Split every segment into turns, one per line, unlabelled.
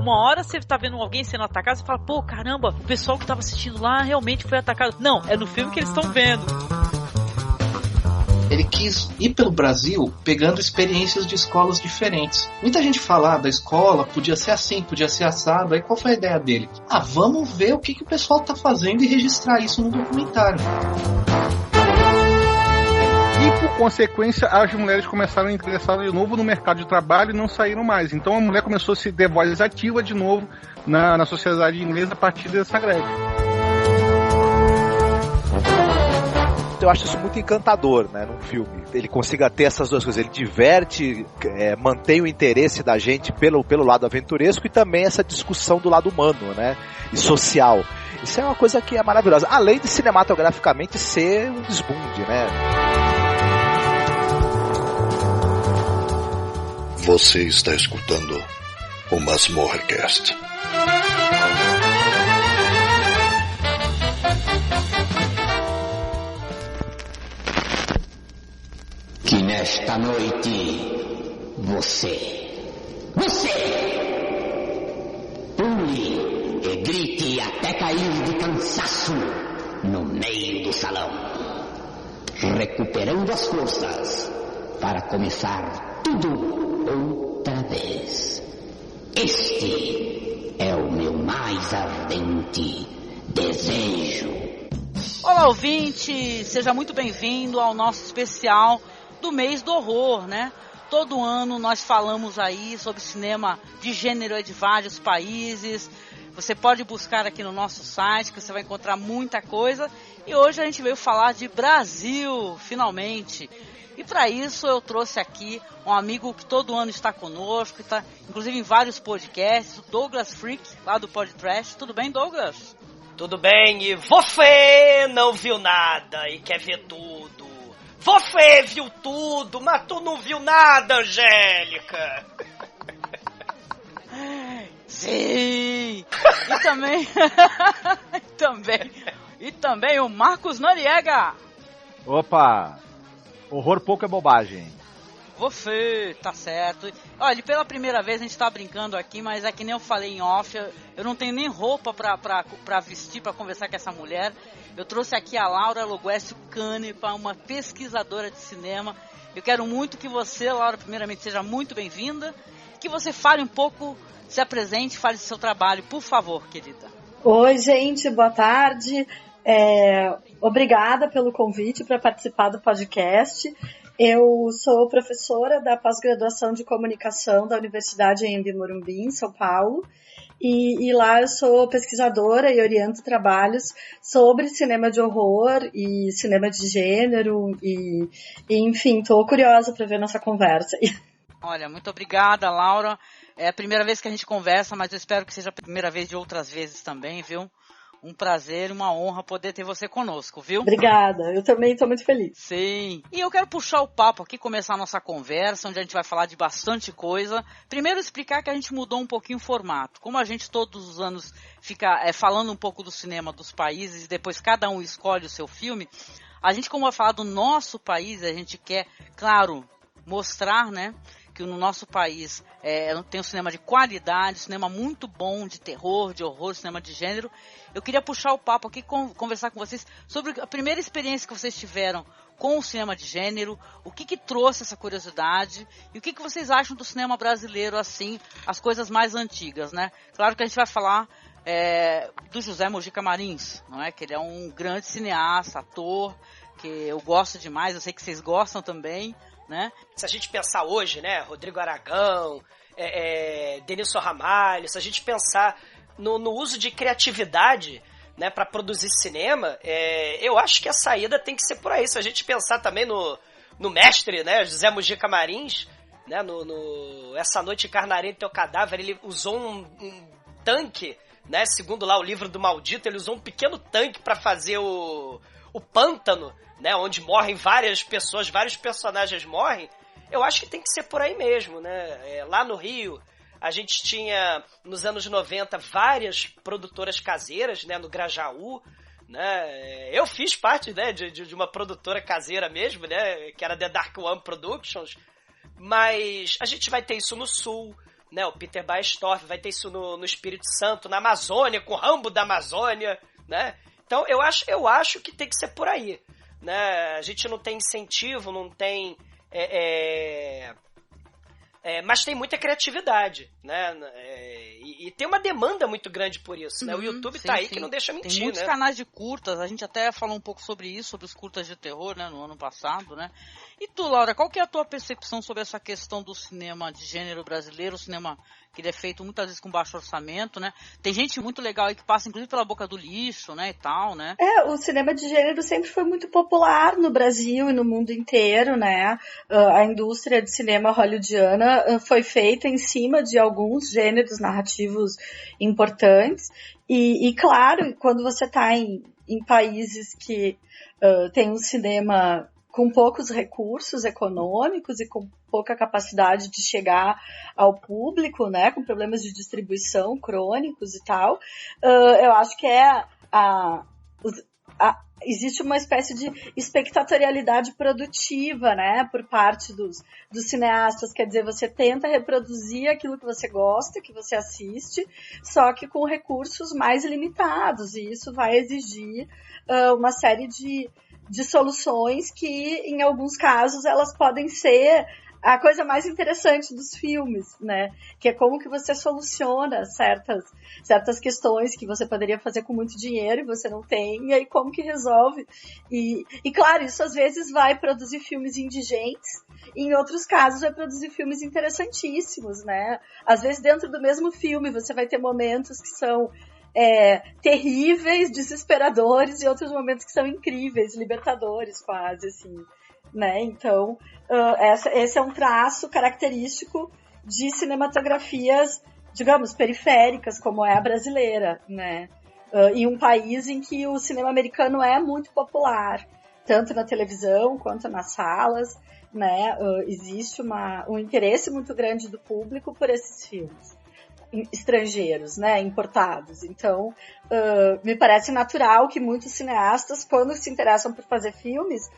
uma hora você tá vendo alguém sendo atacado, você fala, pô, caramba, o pessoal que tava assistindo lá realmente foi atacado. Não, é no filme que eles estão vendo.
Ele quis ir pelo Brasil pegando experiências de escolas diferentes. Muita gente fala da escola, podia ser assim, podia ser assado. Aí qual foi a ideia dele? Vamos ver o que o pessoal tá fazendo e registrar isso no documentário.
E por consequência, as mulheres começaram a ingressar de novo no mercado de trabalho e não saíram mais. Então a mulher começou a se ter voz ativa de novo na sociedade inglesa a partir dessa greve.
Eu acho isso muito encantador, né, num filme. Ele consiga ter essas duas coisas. Ele diverte, mantém o interesse da gente pelo lado aventuresco e também essa discussão do lado humano, né, e social. Isso é uma coisa que é maravilhosa. Além de cinematograficamente ser um desbunde, né.
Você está escutando o Masmorracast.
Que nesta noite você pule e grite até cair de cansaço no meio do salão, recuperando as forças para começar tudo outra vez. Este é o meu mais ardente desejo.
Olá, ouvinte, seja muito bem-vindo ao nosso especial do mês do horror, né? Todo ano nós falamos aí sobre cinema de gênero de vários países. Você pode buscar aqui no nosso site, que você vai encontrar muita coisa. E hoje a gente veio falar de Brasil, finalmente. E para isso eu trouxe aqui um amigo que todo ano está conosco, que está inclusive em vários podcasts, o Douglas Freak, lá do Podtrash. Tudo bem, Douglas?
Tudo bem, e você não viu nada e quer ver tudo. Você viu tudo, mas tu não viu nada, Angélica.
Sim! E também o Marcos Noriega.
Opa! Horror pouco é bobagem.
Você, tá certo. Olha, pela primeira vez a gente tá brincando aqui, mas é que nem eu falei em off, eu não tenho nem roupa pra vestir, pra conversar com essa mulher. Eu trouxe aqui a Laura Loguécio Canepa, uma pesquisadora de cinema. Eu quero muito que você, Laura, primeiramente, seja muito bem-vinda. Que você fale um pouco, se apresente, fale do seu trabalho, por favor, querida.
Oi, gente, boa tarde. Obrigada pelo convite para participar do podcast. Eu sou professora da pós-graduação de comunicação da Universidade Anhembi Morumbi, em São Paulo, e lá eu sou pesquisadora e oriento trabalhos sobre cinema de horror e cinema de gênero, e enfim, estou curiosa para ver nossa conversa.
Olha, muito obrigada, Laura. É a primeira vez que a gente conversa, mas eu espero que seja a primeira vez de outras vezes também, viu? Um prazer e uma honra poder ter você conosco, viu?
Obrigada, eu também estou muito feliz.
Sim. E eu quero puxar o papo aqui, começar a nossa conversa, onde a gente vai falar de bastante coisa. Primeiro explicar que a gente mudou um pouquinho o formato. Como a gente todos os anos fica falando um pouco do cinema dos países e depois cada um escolhe o seu filme, a gente, como vai falar do nosso país, a gente quer, claro, mostrar, né, que no nosso país tem um cinema de qualidade, um cinema muito bom, de terror, de horror, cinema de gênero. Eu queria puxar o papo aqui, conversar com vocês sobre a primeira experiência que vocês tiveram com o cinema de gênero, o que trouxe essa curiosidade e o que vocês acham do cinema brasileiro, assim, as coisas mais antigas, né? Claro que a gente vai falar do José Mojica Marins, não é? Que ele é um grande cineasta, ator, que eu gosto demais, eu sei que vocês gostam também, né?
Se a gente pensar hoje, né, Rodrigo Aragão, Denilson Ramalho, se a gente pensar no uso de criatividade, né, para produzir cinema, eu acho que a saída tem que ser por aí. Se a gente pensar também no mestre, né, José Mojica Marins, né, no Essa Noite Encarnarei Teu Cadáver, ele usou um tanque, né, segundo lá o livro do Maldito, ele usou um pequeno tanque para fazer o pântano, né, onde morrem várias pessoas, vários personagens morrem. Eu acho que tem que ser por aí mesmo, né? Lá no Rio, a gente tinha, nos anos 90, várias produtoras caseiras, né, no Grajaú, né? Eu fiz parte, né, de uma produtora caseira mesmo, né, que era The Dark One Productions, mas a gente vai ter isso no Sul, né? O Peter Baestorff, vai ter isso no Espírito Santo, na Amazônia, com o Rambo da Amazônia, né? Então eu acho que tem que ser por aí, né? A gente não tem incentivo, não tem... mas tem muita criatividade, né? E tem uma demanda muito grande por isso, né? O YouTube tá aí que não deixa mentir,
tem muitos
né?
canais de curtas, a gente até falou um pouco sobre isso, sobre os curtas de terror, né, no ano passado, né? E tu, Laura, qual que é a tua percepção sobre essa questão do cinema de gênero brasileiro, o cinema que ele é feito muitas vezes com baixo orçamento, né? Tem gente muito legal aí que passa, inclusive, pela boca do lixo, né, e tal, né?
O cinema de gênero sempre foi muito popular no Brasil e no mundo inteiro, né? A indústria de cinema hollywoodiana foi feita em cima de alguns gêneros narrativos importantes. E claro, quando você está em países que tem um cinema com poucos recursos econômicos e com pouca capacidade de chegar ao público, né, com problemas de distribuição crônicos e tal, eu acho que existe uma espécie de espectatorialidade produtiva, né, por parte dos cineastas, quer dizer, você tenta reproduzir aquilo que você gosta, que você assiste, só que com recursos mais limitados, e isso vai exigir uma série de soluções que, em alguns casos, elas podem ser a coisa mais interessante dos filmes, né? Que é como que você soluciona certas questões que você poderia fazer com muito dinheiro e você não tem, e aí como que resolve. E claro, isso às vezes vai produzir filmes indigentes, e em outros casos vai produzir filmes interessantíssimos, né? Às vezes dentro do mesmo filme você vai ter momentos que são terríveis, desesperadores, e outros momentos que são incríveis, libertadores quase, assim, né? Então, esse é um traço característico de cinematografias, digamos, periféricas, como é a brasileira, né? Em um país em que o cinema americano é muito popular, tanto na televisão quanto nas salas, né? Existe um interesse muito grande do público por esses filmes estrangeiros, né, importados. Então, me parece natural que muitos cineastas, quando se interessam por fazer filmes,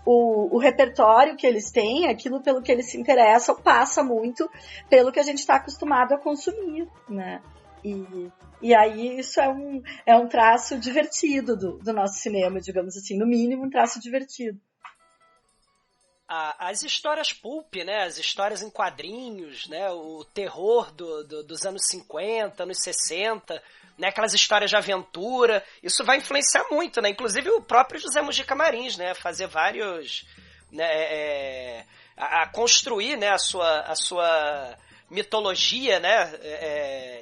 o repertório que eles têm, aquilo pelo que eles se interessam, passa muito pelo que a gente está acostumado a consumir, né? E aí isso é um traço divertido do nosso cinema, digamos assim, no mínimo um traço divertido.
As histórias pulp, né, as histórias em quadrinhos, né, o terror dos anos 50, anos 60, né, aquelas histórias de aventura, isso vai influenciar muito, né, inclusive o próprio José Mujica Marins, né, fazer vários, né, a construir, né, a sua mitologia, né,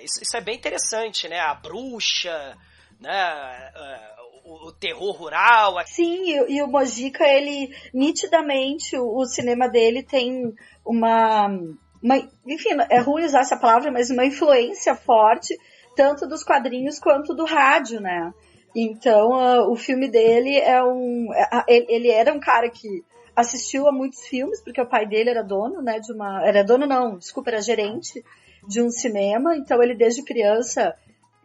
isso é bem interessante, né, a bruxa, né, o terror rural.
Sim, e o Mojica, ele, nitidamente, o cinema dele tem uma... Enfim, é ruim usar essa palavra, mas uma influência forte, tanto dos quadrinhos quanto do rádio, né? Então, o filme dele ele era um cara que assistiu a muitos filmes, porque o pai dele era dono, né, era gerente de um cinema, então ele desde criança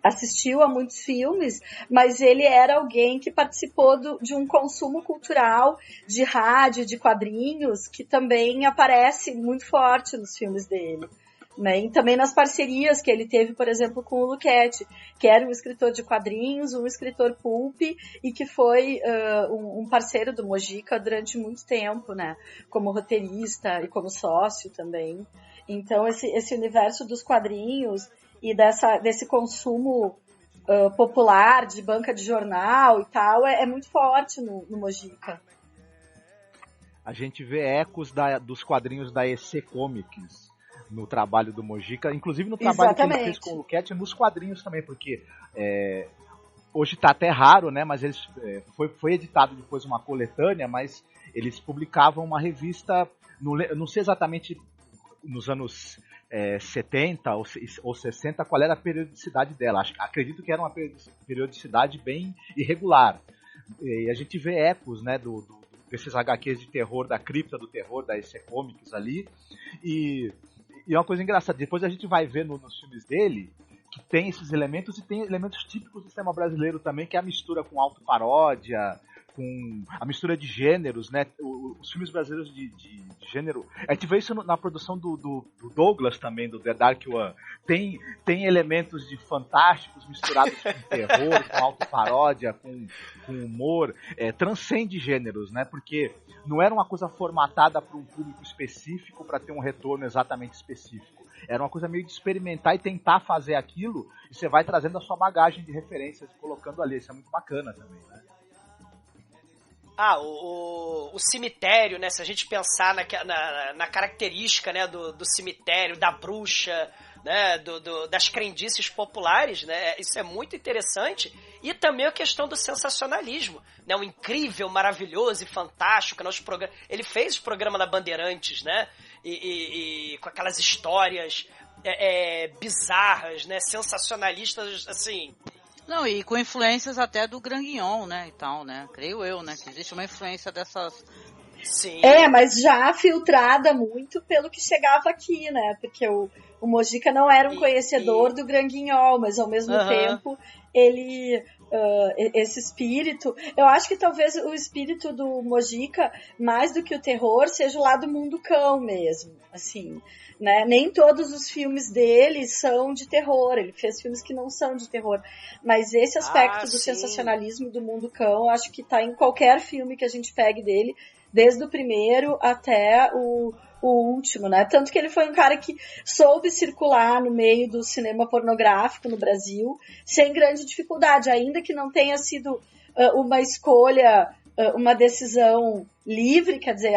assistiu a muitos filmes, mas ele era alguém que participou de um consumo cultural de rádio, de quadrinhos, que também aparece muito forte nos filmes dele, né? E também nas parcerias que ele teve, por exemplo, com o Luquete, que era um escritor de quadrinhos, um escritor pulp, e que foi um parceiro do Mojica durante muito tempo, né? Como roteirista e como sócio também. Então, esse universo dos quadrinhos e desse consumo popular, de banca de jornal e tal, é muito forte no Mojica.
A gente vê ecos dos quadrinhos da EC Comics no trabalho do Mojica, inclusive no trabalho Exatamente. Que ele fez com o Luquete, nos quadrinhos também, porque hoje está até raro, né, mas eles, foi editado depois uma coletânea, mas eles publicavam uma revista, não sei exatamente nos anos 70 ou 60, qual era a periodicidade dela. Acredito que era uma periodicidade bem irregular. E a gente vê ecos, né, desses HQs de terror, da cripta do terror, da EC Comics ali. E é uma coisa engraçada, depois a gente vai ver nos filmes dele que tem esses elementos, e tem elementos típicos do cinema brasileiro também, que é a mistura com autoparódia, com a mistura de gêneros, né? Os filmes brasileiros de gênero. A gente vê isso na produção do Douglas também, do The Dark One. Tem elementos de fantásticos misturados com terror, com autoparódia, com humor. Transcende gêneros, né? Porque não era uma coisa formatada para um público específico para ter um retorno exatamente específico. Era uma coisa meio de experimentar e tentar fazer aquilo, e você vai trazendo a sua bagagem de referências e colocando ali. Isso é muito bacana também, né?
O cemitério, né? Se a gente pensar na característica, né, do cemitério, da bruxa, né, das crendices populares, né? Isso é muito interessante. E também a questão do sensacionalismo, né? O incrível, maravilhoso e fantástico. Ele fez o programa da Bandeirantes, né? E com aquelas histórias bizarras, né? Sensacionalistas, assim.
Não, e com influências até do Grand Guignol, né, e tal, né? Creio eu, né, que existe uma influência dessas...
Sim.
Mas já filtrada muito pelo que chegava aqui, né? Porque o Mojica não era um conhecedor do Grand Guignol, mas ao mesmo tempo ele... esse espírito... Eu acho que talvez o espírito do Mojica, mais do que o terror, seja o lado mundo cão mesmo, assim... Né? Nem todos os filmes dele são de terror, ele fez filmes que não são de terror, mas esse aspecto do sensacionalismo do mundo cão, eu acho que tá em qualquer filme que a gente pegue dele, desde o primeiro até o último, né? Tanto que ele foi um cara que soube circular no meio do cinema pornográfico no Brasil sem grande dificuldade, ainda que não tenha sido uma escolha, uma decisão livre, quer dizer,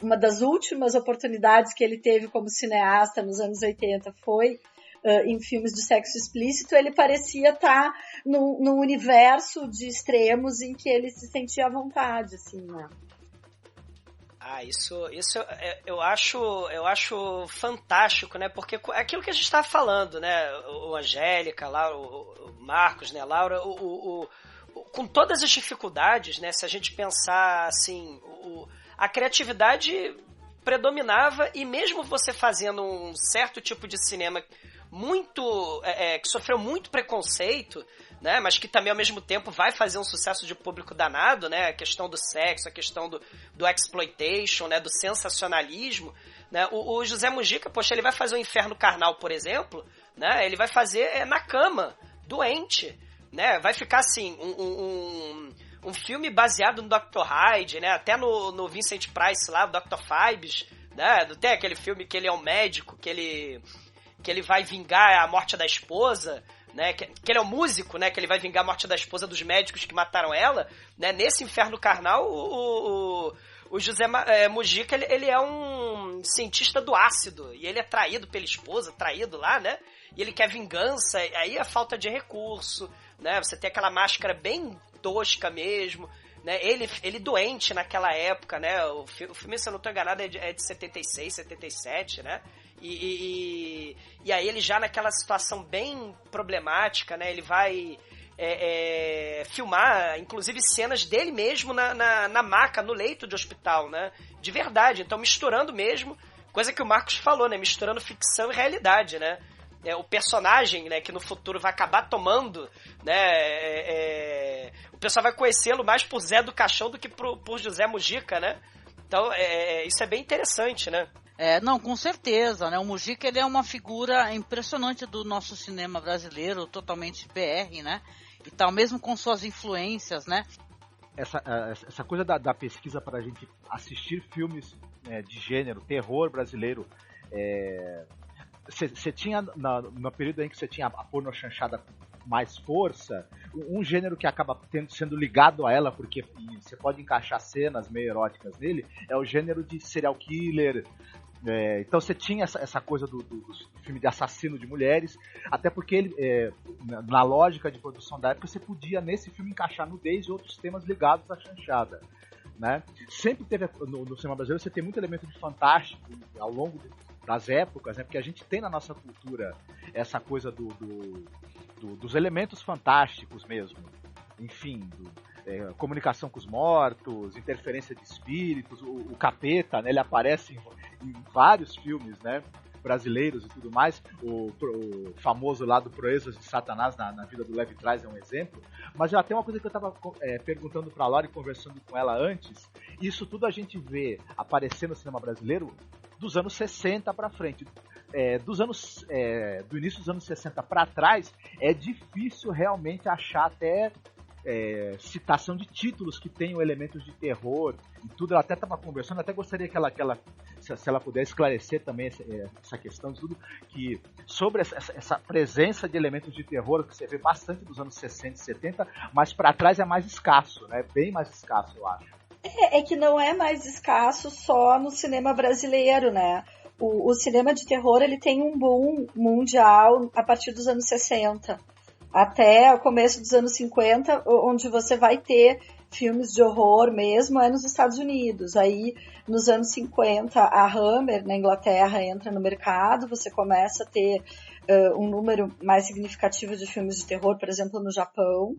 uma das últimas oportunidades que ele teve como cineasta nos anos 80 foi em filmes de sexo explícito. Ele parecia estar num universo de extremos em que ele se sentia à vontade, assim, né?
Isso eu acho fantástico, né? Porque é aquilo que a gente estava falando, né? O Angélica, lá, o Marcos, né? Laura, com todas as dificuldades, né? Se a gente pensar assim, a criatividade predominava, e mesmo você fazendo um certo tipo de cinema muito que sofreu muito preconceito, né? Mas que também ao mesmo tempo vai fazer um sucesso de público danado, né? A questão do sexo, a questão do exploitation, né? Do sensacionalismo, né? O José Mujica, poxa, ele vai fazer o Inferno Carnal, por exemplo, né? Ele vai fazer na cama, doente, né? Vai ficar assim, um filme baseado no Dr. Hyde, né? Até no Vincent Price lá, o Dr. Phibes, né? Tem aquele filme que ele é um médico, que ele vai vingar a morte da esposa, né? Que ele é um músico, né? Que ele vai vingar a morte da esposa dos médicos que mataram ela, né? Nesse Inferno Carnal, o José Mujica, ele é um cientista do ácido, e ele é traído pela esposa, traído lá, né? E ele quer vingança, aí a falta de recurso, né? Você tem aquela máscara bem tosca mesmo, né? Ele doente naquela época, né? O filme, se eu não estou enganado, é de 76, 77, né? E aí ele já naquela situação bem problemática, né? Ele vai filmar, inclusive, cenas dele mesmo na maca, no leito de hospital, né? De verdade, então misturando mesmo, coisa que o Marcos falou, né? Misturando ficção e realidade, né? O personagem, né, que no futuro vai acabar tomando, né, o pessoal vai conhecê-lo mais por Zé do Caixão do que por José Mujica, né? Então, isso é bem interessante, né?
Não, com certeza, né? O Mujica, ele é uma figura impressionante do nosso cinema brasileiro, totalmente BR, né? E tal, mesmo com suas influências, né?
Essa coisa da pesquisa para a gente assistir filmes de gênero, terror brasileiro, você tinha, no período em que você tinha a pornochanchada com mais força, um gênero que acaba sendo ligado a ela, porque você pode encaixar cenas meio eróticas nele, é o gênero de serial killer. Então você tinha essa coisa do filme de assassino de mulheres, até porque ele, na lógica de produção da época, você podia nesse filme encaixar nudez e outros temas ligados à chanchada, né? Sempre teve no cinema brasileiro, você tem muito elemento de fantástico ao longo das épocas, né? Porque a gente tem na nossa cultura essa coisa dos elementos fantásticos mesmo, enfim, comunicação com os mortos, interferência de espíritos, o capeta, né? Ele aparece em vários filmes, né? brasileiros e tudo mais. O famoso lá do Proezas de Satanás na vida do Levi Strauss é um exemplo. Mas já tem uma coisa que eu estava perguntando para a Laura e conversando com ela antes. Isso tudo a gente vê aparecer no cinema brasileiro dos anos 60 para frente. Do início dos anos 60 para trás, é difícil realmente achar até citação de títulos que tenham elementos de terror e tudo. Ela até estava conversando, até gostaria que ela se ela puder esclarecer também essa questão de tudo, que sobre essa presença de elementos de terror que você vê bastante dos anos 60 e 70, mas para trás é mais escasso, né? Bem mais escasso, eu acho.
É que não é mais escasso só no cinema brasileiro, né? O cinema de terror, ele tem um boom mundial a partir dos anos 60 até o começo dos anos 50, onde você vai ter filmes de horror mesmo, é nos Estados Unidos. Aí, nos anos 50, a Hammer, na Inglaterra, entra no mercado, você começa a ter um número mais significativo de filmes de terror, por exemplo, no Japão.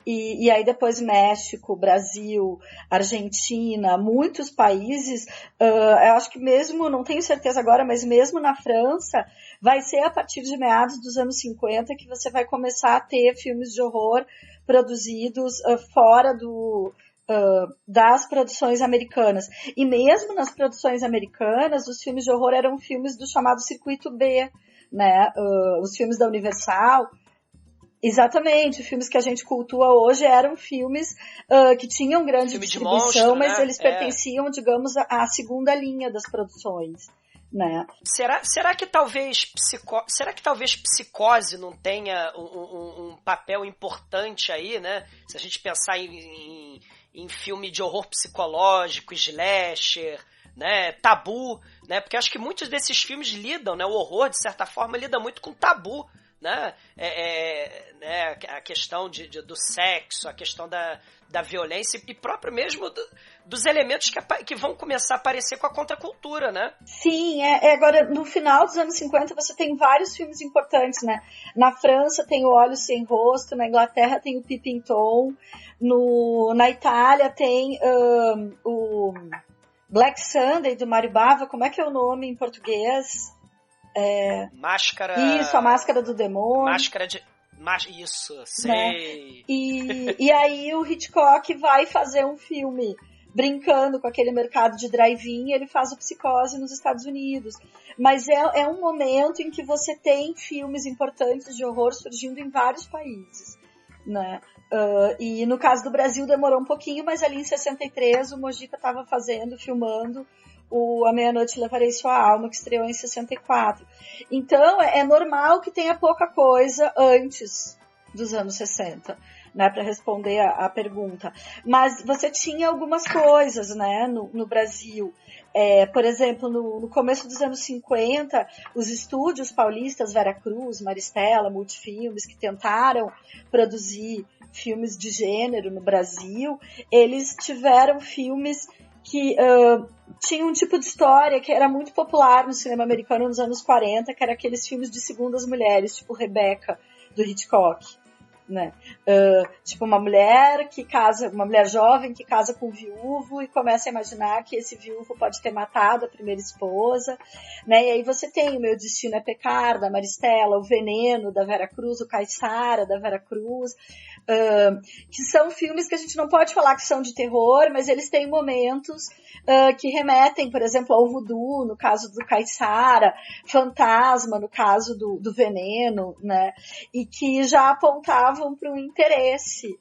E aí depois México, Brasil, Argentina, muitos países, eu acho que mesmo, não tenho certeza agora, mas mesmo na França, vai ser a partir de meados dos anos 50 que você vai começar a ter filmes de horror produzidos fora das produções americanas. E mesmo nas produções americanas, os filmes de horror eram filmes do chamado circuito B, né? Os filmes da Universal. Exatamente, filmes que a gente cultua hoje eram filmes que tinham grande
filme
distribuição,
monstro,
mas
né?
eles pertenciam, digamos, à segunda linha das produções, né?
Será que talvez Psicose não tenha um papel importante aí, né? Se a gente pensar em filme de horror psicológico, slasher, né? Tabu, né? Porque acho que muitos desses filmes lidam, né? O horror, de certa forma, lida muito com tabu, né? Né? A questão do sexo, a questão da violência e próprio mesmo dos elementos que vão começar a aparecer com a contracultura, né?
Sim, agora no final dos anos 50 você tem vários filmes importantes, né? Na França tem o Olhos Sem Rosto, na Inglaterra tem o Peeping Tom, na Itália tem o Black Sunday do Mario Bava, como é que é o nome em português?
Máscara...
Isso, a Máscara do Demônio.
Máscara de... Isso, sei.
Né? E aí o Hitchcock vai fazer um filme brincando com aquele mercado de drive-in, ele faz o Psicose nos Estados Unidos. Mas é um momento em que você tem filmes importantes de horror surgindo em vários países, né? E no caso do Brasil demorou um pouquinho, mas ali em 63 o Mojica estava filmando A Meia-Noite Levarei Sua Alma, que estreou em 64. Então, é normal que tenha pouca coisa antes dos anos 60, né, para responder a pergunta. Mas você tinha algumas coisas, né, no Brasil. Por exemplo, no começo dos anos 50, os estúdios paulistas Veracruz, Maristela, Multifilmes, que tentaram produzir filmes de gênero no Brasil, eles tiveram filmes que tinha um tipo de história que era muito popular no cinema americano nos anos 40, que era aqueles filmes de segundas mulheres, tipo Rebecca, do Hitchcock, né? Tipo uma mulher jovem que casa com um viúvo e começa a imaginar que esse viúvo pode ter matado a primeira esposa, né? E aí você tem O Meu Destino é Pecar, da Maristela, O Veneno, da Vera Cruz, O Caiçara, da Vera Cruz, que são filmes que a gente não pode falar que são de terror, mas eles têm momentos que remetem, por exemplo, ao voodoo, no caso do Caiçara, fantasma, no caso do Veneno, né? E que já apontavam para um interesse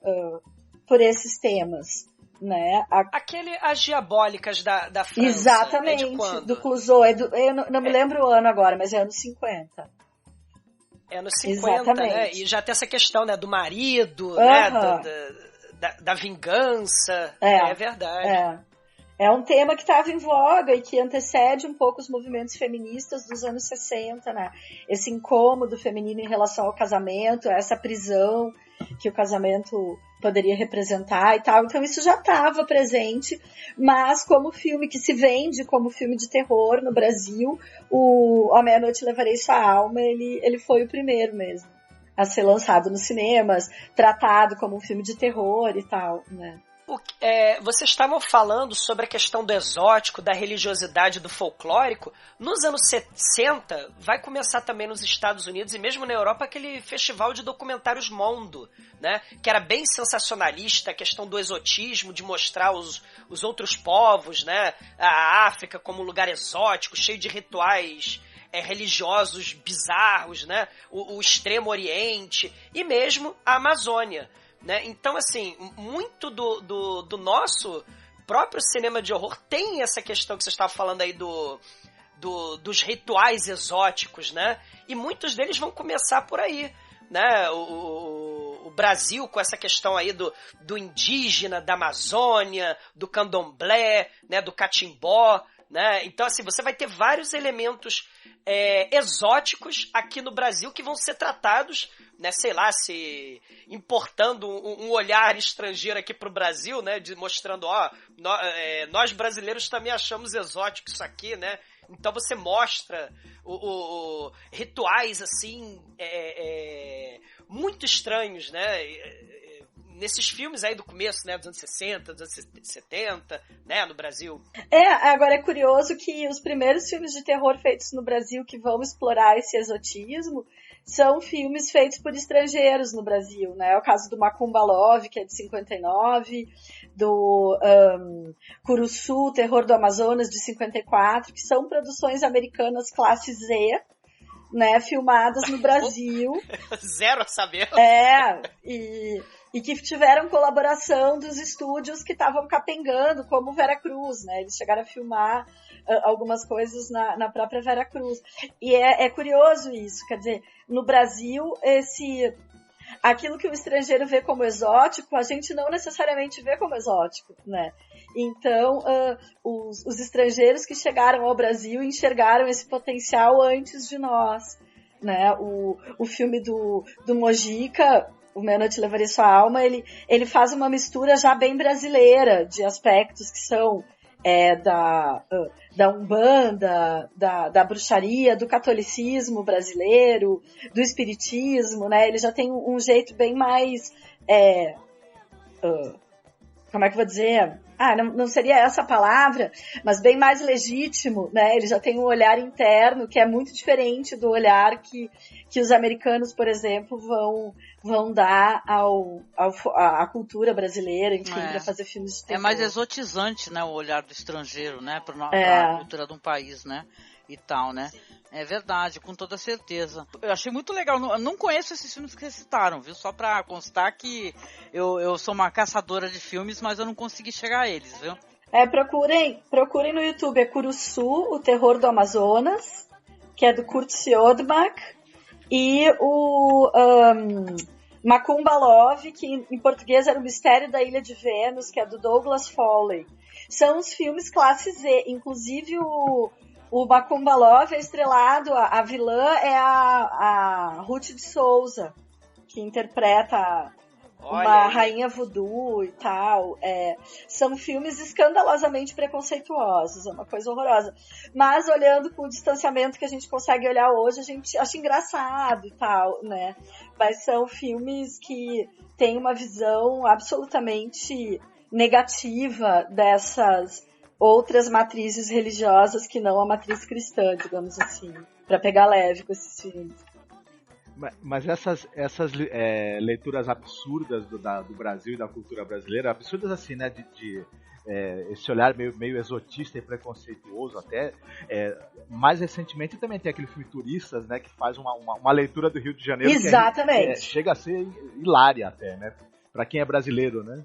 por esses temas, né?
As Diabólicas da França.
Exatamente,
é de quando?
do Clouseau. Eu não me lembro o ano agora, mas é anos 50.
É anos 50, exatamente. Né? E já tem essa questão, né, do marido, né, da vingança. É verdade.
É um tema que estava em voga e que antecede um pouco os movimentos feministas dos anos 60, né? Esse incômodo feminino em relação ao casamento, essa prisão que o casamento poderia representar e tal. Então isso já estava presente, mas como filme que se vende como filme de terror no Brasil, A Meia-Noite Levarei Sua Alma, ele foi o primeiro mesmo a ser lançado nos cinemas, tratado como um filme de terror e tal, né?
Vocês estavam falando sobre a questão do exótico, da religiosidade, do folclórico. Nos anos 60, vai começar também nos Estados Unidos e mesmo na Europa aquele festival de documentários Mondo, né? Que era bem sensacionalista, a questão do exotismo, de mostrar os outros povos, né? A África como um lugar exótico, cheio de rituais religiosos bizarros, né? O Extremo Oriente e mesmo a Amazônia. Né? Então, assim, muito do nosso próprio cinema de horror tem essa questão que você estava falando aí dos rituais exóticos, né? E muitos deles vão começar por aí, né? O Brasil com essa questão aí do indígena, da Amazônia, do candomblé, né? Do catimbó, né? Então, assim, você vai ter vários elementos exóticos aqui no Brasil que vão ser tratados, né, sei lá, se importando um olhar estrangeiro aqui pro Brasil, né, mostrando, nós brasileiros também achamos exótico isso aqui, né, então você mostra rituais, assim, muito estranhos, né, nesses filmes aí do começo, né, dos anos 60, dos anos 70, né, no Brasil.
Agora é curioso que os primeiros filmes de terror feitos no Brasil que vão explorar esse exotismo são filmes feitos por estrangeiros no Brasil, né, é o caso do Macumba Love, que é de 59, do Curuçu, Terror do Amazonas, de 54, que são produções americanas classe Z, né, filmadas no Brasil.
Zero a saber.
E que tiveram colaboração dos estúdios que estavam capengando, como Veracruz, né? Eles chegaram a filmar algumas coisas na própria Veracruz. E é curioso isso, quer dizer, no Brasil, aquilo que o estrangeiro vê como exótico, a gente não necessariamente vê como exótico, né? Então, os estrangeiros que chegaram ao Brasil enxergaram esse potencial antes de nós, né? O filme do Mojica, O Meia Noite Levaria Sua Alma, ele faz uma mistura já bem brasileira de aspectos que são da Umbanda, da bruxaria, do catolicismo brasileiro, do espiritismo, né? Ele já tem um jeito bem mais... como é que eu vou dizer? Não seria essa a palavra, mas bem mais legítimo, né? Ele já tem um olhar interno que é muito diferente do olhar que os americanos, por exemplo, vão dar à cultura brasileira, enfim, para fazer filmes de terror.
É mais exotizante, né, o olhar do estrangeiro, né, para a cultura de um país, né, e tal, né? É verdade, com toda certeza. Eu achei muito legal. Eu não conheço esses filmes que vocês citaram, viu? Só pra constar que eu sou uma caçadora de filmes, mas eu não consegui chegar a eles, viu?
Procurem no YouTube. É Curuçu, O Terror do Amazonas, que é do Kurt Siodmak, e o Macumba Love, que em português era O Mistério da Ilha de Vênus, que é do Douglas Foley. São os filmes classe Z, inclusive o Macumba Love é estrelado, a vilã é a Ruth de Souza, que interpreta uma rainha voodoo e tal. São filmes escandalosamente preconceituosos, é uma coisa horrorosa. Mas olhando com o distanciamento que a gente consegue olhar hoje, a gente acha engraçado e tal, né? Mas são filmes que têm uma visão absolutamente negativa dessas outras matrizes religiosas que não a matriz cristã, digamos assim, para pegar leve com esses filmes.
Mas essas leituras absurdas do Brasil e da cultura brasileira, absurdas assim, né, de esse olhar meio exotista e preconceituoso até, mais recentemente também tem aquele filme Turistas, né, que faz uma leitura do Rio de Janeiro.
Exatamente.
Que chega a ser hilária até, né, para quem é brasileiro, né?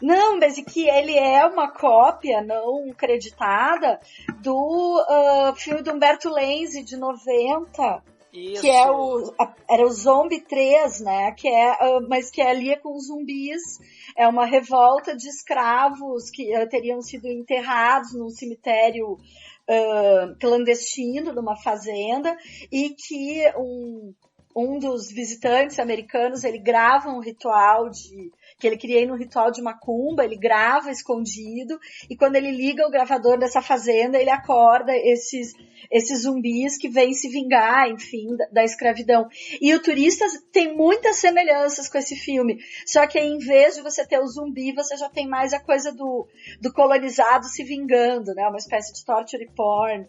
Não, mas que ele é uma cópia não creditada do filme do Humberto Lenzi, de 90,
Isso.
Que era o Zombie 3, né? Mas que ali é com zumbis. É uma revolta de escravos que teriam sido enterrados num cemitério clandestino, numa fazenda, e que um dos visitantes americanos, ele grava um ritual que ele cria no ritual de macumba, ele grava escondido, e quando ele liga o gravador dessa fazenda, ele acorda esses zumbis que vêm se vingar, enfim, da escravidão. E o Turista tem muitas semelhanças com esse filme, só que em vez de você ter o zumbi, você já tem mais a coisa do colonizado se vingando, né? Uma espécie de torture porn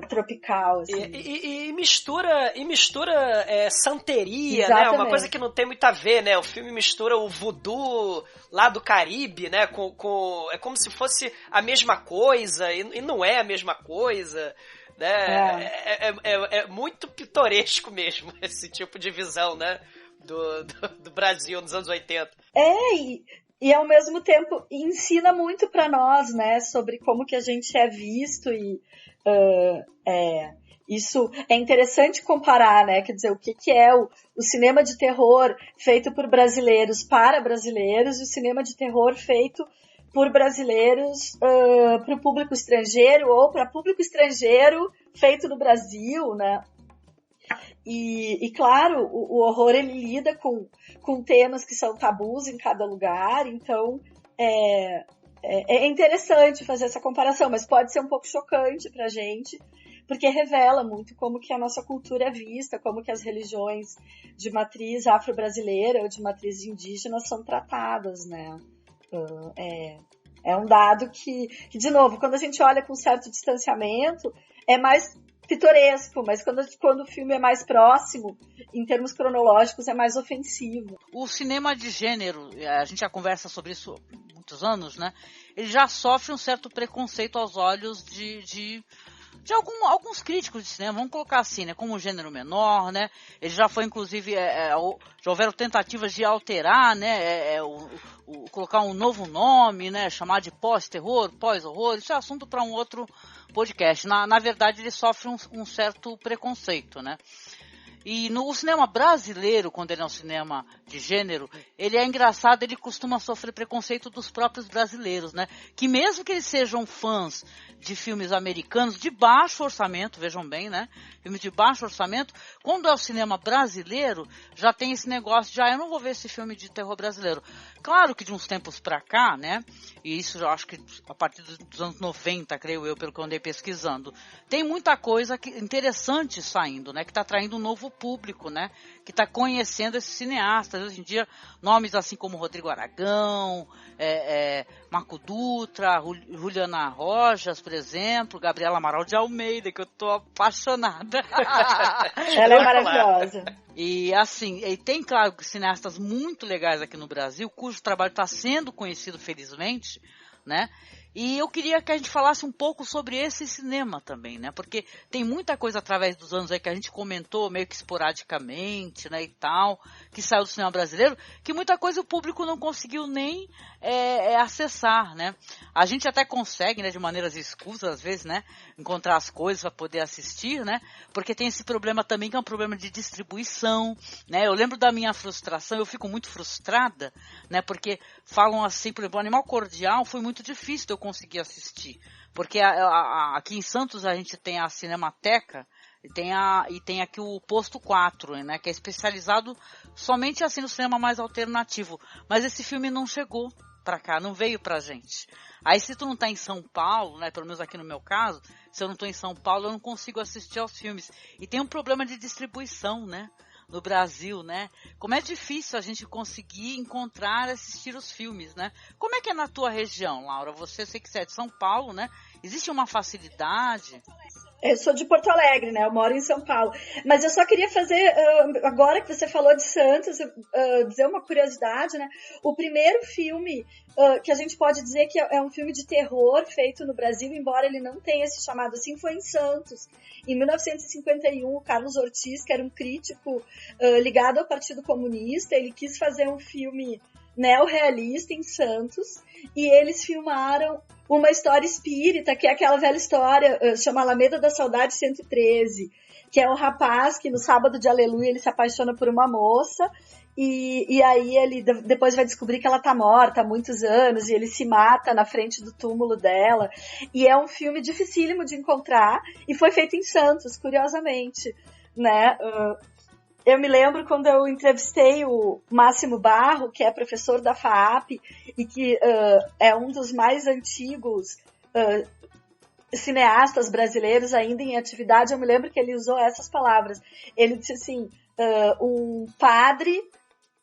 tropical. Assim.
E mistura santeria,
Exatamente.
né? Uma coisa que não tem muito a ver, né? O filme mistura o voodoo lá do Caribe, né? É como se fosse a mesma coisa, e não é a mesma coisa. Né? É muito pitoresco mesmo esse tipo de visão, né? Do Brasil nos anos 80.
E ao mesmo tempo ensina muito para nós, né? Sobre como que a gente é visto e isso é interessante comparar, né? Quer dizer, o que é o cinema de terror feito por brasileiros para brasileiros e o cinema de terror feito por brasileiros para o público estrangeiro ou para público estrangeiro feito no Brasil, né? E claro, o horror ele lida com temas que são tabus em cada lugar, então é interessante fazer essa comparação, mas pode ser um pouco chocante pra gente, porque revela muito como que a nossa cultura é vista, como que as religiões de matriz afro-brasileira ou de matriz indígena são tratadas, né? É um dado que, de novo, quando a gente olha com certo distanciamento, é mais pitoresco, mas quando o filme é mais próximo, em termos cronológicos, é mais ofensivo.
O cinema de gênero, a gente já conversa sobre isso há muitos anos, né? Ele já sofre um certo preconceito aos olhos de alguns críticos de cinema, vamos colocar assim, né? Como um gênero menor, né? Ele já foi, inclusive, já houveram tentativas de alterar, né? Colocar um novo nome, né? Chamar de pós-terror, pós-horror, isso é assunto para um outro podcast. Na verdade, ele sofre um certo preconceito, né? E no cinema brasileiro, quando ele é um cinema de gênero, ele é engraçado, ele costuma sofrer preconceito dos próprios brasileiros, né? Que mesmo que eles sejam fãs de filmes americanos de baixo orçamento, vejam bem, né? Filmes de baixo orçamento, quando é o cinema brasileiro, já tem esse negócio de, eu não vou ver esse filme de terror brasileiro. Claro que de uns tempos pra cá, né? E isso eu acho que a partir dos anos 90, creio eu, pelo que eu andei pesquisando, tem muita coisa interessante saindo, né? Que tá atraindo um novo público, né? Que tá conhecendo esses cineastas. Hoje em dia, nomes assim como Rodrigo Aragão, Marco Dutra, Juliana Rojas, por exemplo, Gabriela Amaral de Almeida, que eu tô apaixonada.
Ela é maravilhosa.
E assim, tem, claro, cineastas muito legais aqui no Brasil, cujo trabalho está sendo conhecido, felizmente, né? E eu queria que a gente falasse um pouco sobre esse cinema também, né? Porque tem muita coisa através dos anos aí que a gente comentou meio que esporadicamente, né, e tal, que saiu do cinema brasileiro, que muita coisa o público não conseguiu nem acessar, né? A gente até consegue, né, de maneiras escusas, às vezes, né, encontrar as coisas para poder assistir, né? Porque tem esse problema também que é um problema de distribuição, né? Eu lembro da minha frustração, eu fico muito frustrada, né? Porque falam assim, por exemplo, o Animal Cordial foi muito difícil de eu conseguir assistir, porque aqui em Santos a gente tem a Cinemateca e tem aqui o Posto 4, né, que é especializado somente assim no cinema mais alternativo, mas esse filme não chegou pra cá, não veio pra gente. Aí se tu não tá em São Paulo, né, pelo menos aqui no meu caso, se eu não tô em São Paulo eu não consigo assistir aos filmes, e tem um problema de distribuição, né, no Brasil, né? Como é difícil a gente conseguir encontrar e assistir os filmes, né? Como é que é na tua região, Laura? Você, sei que você é de São Paulo, né? Existe uma facilidade?
Eu sou de Porto Alegre, né? Eu moro em São Paulo. Mas eu só queria fazer, agora que você falou de Santos, dizer uma curiosidade, né? O primeiro filme que a gente pode dizer que é um filme de terror feito no Brasil, embora ele não tenha se chamado assim, foi em Santos. Em 1951, o Carlos Ortiz, que era um crítico ligado ao Partido Comunista, ele quis fazer um filme neorrealista em Santos, e eles filmaram uma história espírita, que é aquela velha história, chama Alameda da Saudade 113, que é um rapaz que no sábado de Aleluia ele se apaixona por uma moça, e aí ele depois vai descobrir que ela tá morta há muitos anos, e ele se mata na frente do túmulo dela, e é um filme dificílimo de encontrar, e foi feito em Santos, curiosamente, né? Eu me lembro quando eu entrevistei o Máximo Barro, que é professor da FAAP e que é um dos mais antigos cineastas brasileiros ainda em atividade. Eu me lembro que ele usou essas palavras. Ele disse assim, um padre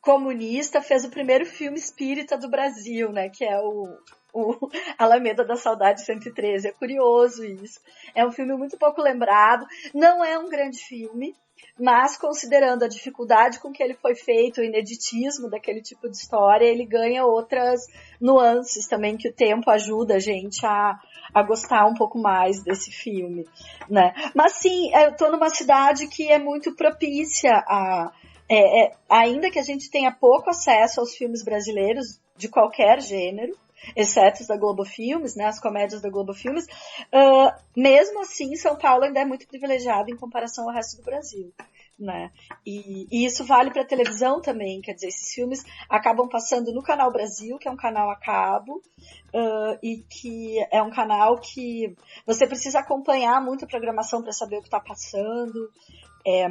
comunista fez o primeiro filme espírita do Brasil, né, que é o Alameda da Saudade 113. É curioso isso. É um filme muito pouco lembrado. Não é um grande filme, mas considerando a dificuldade com que ele foi feito, o ineditismo daquele tipo de história, ele ganha outras nuances também, que o tempo ajuda a gente a gostar um pouco mais desse filme, né? Mas sim, eu tô numa cidade que é muito propícia ainda que a gente tenha pouco acesso aos filmes brasileiros de qualquer gênero, exceto os da Globo Filmes, né, as comédias da Globo Filmes, mesmo assim, São Paulo ainda é muito privilegiado em comparação ao resto do Brasil, né? E isso vale para a televisão também, quer dizer, esses filmes acabam passando no Canal Brasil, que é um canal a cabo, e que é um canal que você precisa acompanhar muito a programação para saber o que está passando.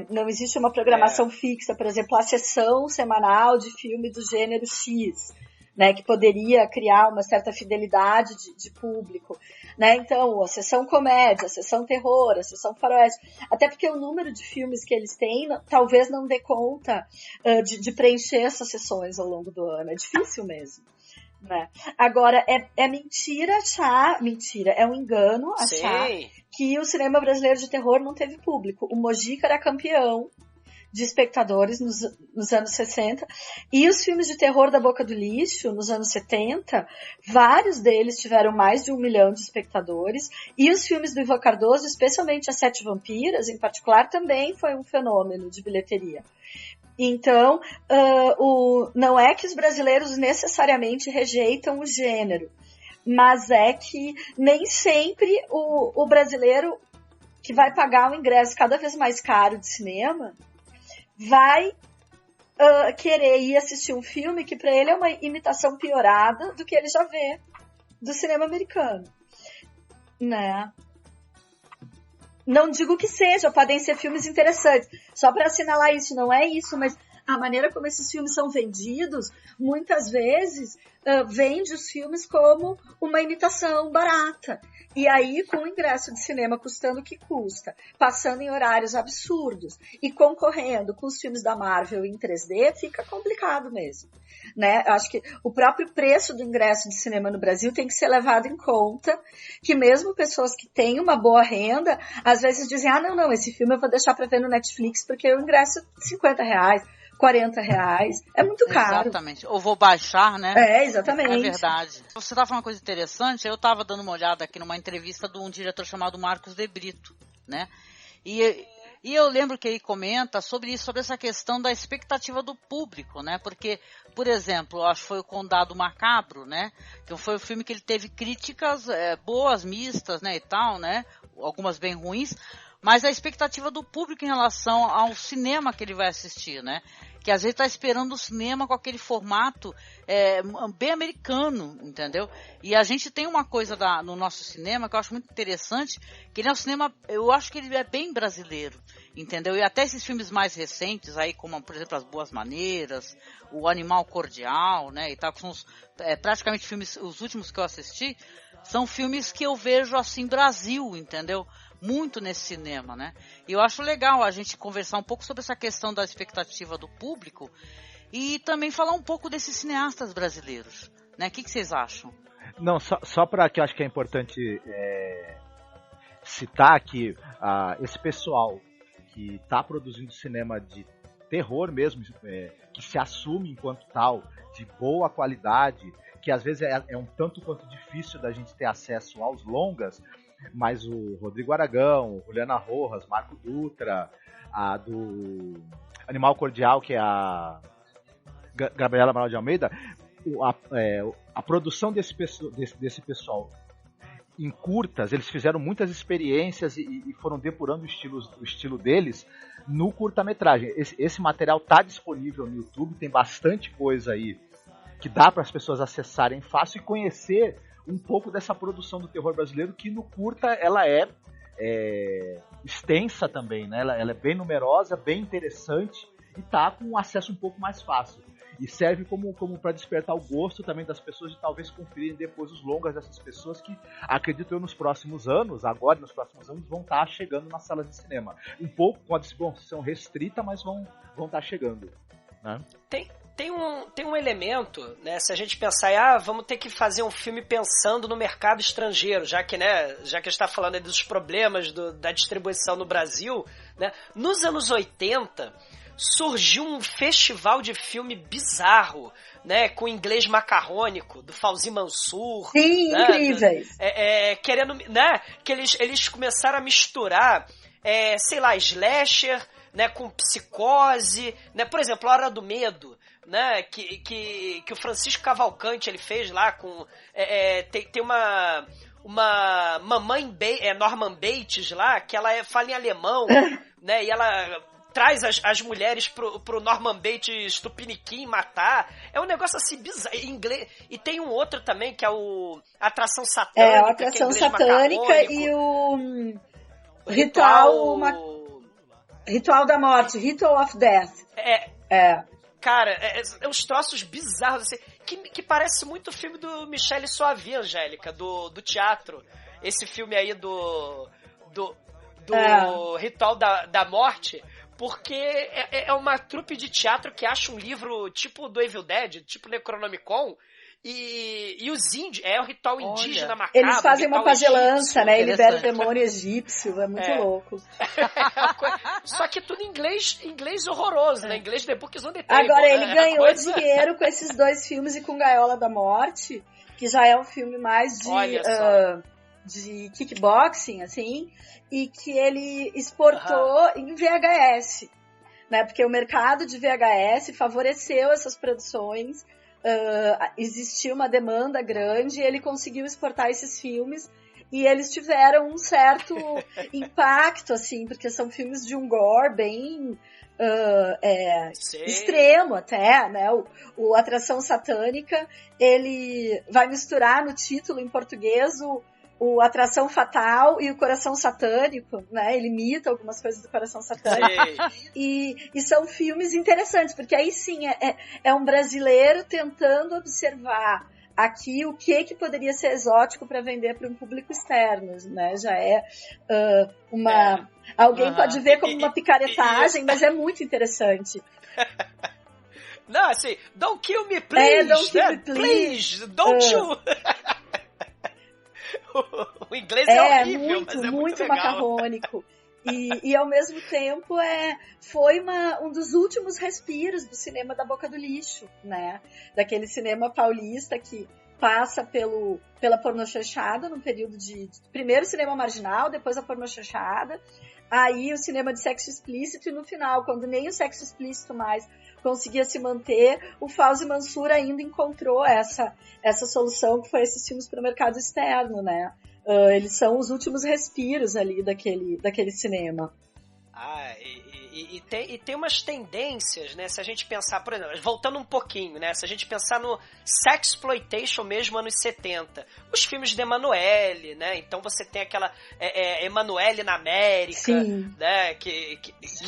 Não existe uma programação fixa, por exemplo, a sessão semanal de filme do gênero X, né, que poderia criar uma certa fidelidade de público, né? Então, a sessão comédia, a sessão terror, a sessão faroeste, até porque o número de filmes que eles têm talvez não dê conta de preencher essas sessões ao longo do ano, é difícil mesmo, né? Agora, é mentira, é um engano achar que o cinema brasileiro de terror não teve público. O Mojica era campeão de espectadores nos anos 60, e os filmes de terror da Boca do Lixo, nos anos 70, vários deles tiveram mais de 1 milhão de espectadores, e os filmes do Ivan Cardoso, especialmente As Sete Vampiras, em particular, também foi um fenômeno de bilheteria. Então, não é que os brasileiros necessariamente rejeitam o gênero, mas é que nem sempre o brasileiro que vai pagar um ingresso cada vez mais caro de cinema vai querer ir assistir um filme que para ele é uma imitação piorada do que ele já vê do cinema americano, né? Não digo que seja, podem ser filmes interessantes, só para assinalar isso, não é isso, mas a maneira como esses filmes são vendidos, muitas vezes vende os filmes como uma imitação barata. E aí, com o ingresso de cinema custando o que custa, passando em horários absurdos e concorrendo com os filmes da Marvel em 3D, fica complicado mesmo, né? Acho que o próprio preço do ingresso de cinema no Brasil tem que ser levado em conta, que mesmo pessoas que têm uma boa renda, às vezes dizem, não, esse filme eu vou deixar para ver no Netflix porque o ingresso é R$50, R$40, é muito caro.
Exatamente, ou vou baixar, né?
Exatamente.
É verdade. Você estava falando uma coisa interessante, eu estava dando uma olhada aqui numa entrevista de um diretor chamado Marcos De Brito, né? E eu lembro que ele comenta sobre isso, sobre essa questão da expectativa do público, né? Porque, por exemplo, acho que foi o Condado Macabro, né? Que foi o filme que ele teve críticas boas, mistas, né, e tal, né? Algumas bem ruins, mas a expectativa do público em relação ao cinema que ele vai assistir, né? Que às vezes está esperando o cinema com aquele formato bem americano, entendeu? E a gente tem uma coisa no nosso cinema que eu acho muito interessante, que ele é um cinema, eu acho que ele é bem brasileiro, entendeu? E até esses filmes mais recentes, aí como, por exemplo, As Boas Maneiras, O Animal Cordial, né, e tal, que são praticamente filmes, os últimos que eu assisti, são filmes que eu vejo assim, Brasil, entendeu? Muito nesse cinema, né? E eu acho legal a gente conversar um pouco sobre essa questão da expectativa do público e também falar um pouco desses cineastas brasileiros, né? O que vocês acham?
Não, só para que eu acho que é importante citar que esse pessoal que está produzindo cinema de terror mesmo, que se assume enquanto tal, de boa qualidade, que às vezes é um tanto quanto difícil da gente ter acesso aos longas, mas o Rodrigo Aragão, Juliana Rojas, Marco Dutra, a do Animal Cordial, que é a Gabriela Amaral de Almeida, a produção desse pessoal em curtas, eles fizeram muitas experiências e foram depurando o estilo deles no curta-metragem. Esse material está disponível no YouTube, tem bastante coisa aí que dá para as pessoas acessarem fácil e conhecer um pouco dessa produção do terror brasileiro, que no curta ela é extensa também, né? Ela é bem numerosa, bem interessante,
e tá com um acesso um pouco mais fácil. E serve como para despertar o gosto também das pessoas de talvez conferirem depois os longas dessas pessoas que, acredito eu, nos próximos anos, vão estar chegando nas salas de cinema. Um pouco com a distribuição restrita, mas vão estar chegando. Né?
Tem um elemento, né? Se a gente pensar, vamos ter que fazer um filme pensando no mercado estrangeiro, já que a gente está falando aí dos problemas da distribuição no Brasil, né? Nos anos 80 surgiu um festival de filme bizarro, né, com inglês macarrônico, do Fawzi Mansur.
Sim, né, incríveis.
Querendo, né, que eles começaram a misturar, sei lá, slasher, né, com psicose, né, por exemplo, A Hora do Medo, né, que o Francisco Cavalcante ele fez lá com, tem uma mamãe Norman Bates lá, que ela fala em alemão, né, e ela traz as mulheres pro Norman Bates tupiniquim matar. É um negócio assim bizarro, em inglês. E tem um outro também, que é o Atração Satânica.
A Atração Satânica e o Ritual da Morte, Ritual of Death.
Cara, uns troços bizarros, assim, que parece muito o filme do Michele Soavi, Angélica, do teatro. Esse filme aí do Ritual da Morte, porque é uma trupe de teatro que acha um livro tipo do Evil Dead, tipo Necronomicon, e os índios, é um ritual indígena macabro.
Eles fazem uma pagelança, né? E liberam o demônio egípcio, é muito louco.
Só que tudo em inglês horroroso, né? Inglês The Books on the Table.
Agora, ele ganhou dinheiro com esses dois filmes e com Gaiola da Morte, que já é um filme mais de kickboxing, assim, e que ele exportou em VHS, né? Porque o mercado de VHS favoreceu essas produções, existia uma demanda grande e ele conseguiu exportar esses filmes e eles tiveram um certo impacto, assim, porque são filmes de um gore bem extremo até, né? O Atração Satânica, ele vai misturar no título em português o Atração Fatal e o Coração Satânico, né? Ele imita algumas coisas do Coração Satânico. E são filmes interessantes, porque aí sim é um brasileiro tentando observar aqui o que poderia ser exótico para vender para um público externo, né? Já alguém pode ver como uma picaretagem, mas é muito interessante.
Não, assim, don't kill me, please.
Don't kill me, please.
Don't you. O inglês é horrível, mas é muito legal.
Macarrônico. E ao mesmo tempo foi um dos últimos respiros do cinema da boca do lixo, né? Daquele cinema paulista que passa pela pornochanchada no período de primeiro cinema marginal, depois a pornochanchada, aí o cinema de sexo explícito e no final, quando nem o sexo explícito mais conseguia se manter, o Fawzi Mansur ainda encontrou essa solução que foi esses filmes para o mercado externo, né? Eles são os últimos respiros ali daquele cinema.
E tem umas tendências, né? Se a gente pensar, por exemplo, voltando um pouquinho, né? Se a gente pensar no sexploitation mesmo, anos 70, os filmes de Emanuele, né? Então você tem aquela Emanuele na América,
sim,
né? Que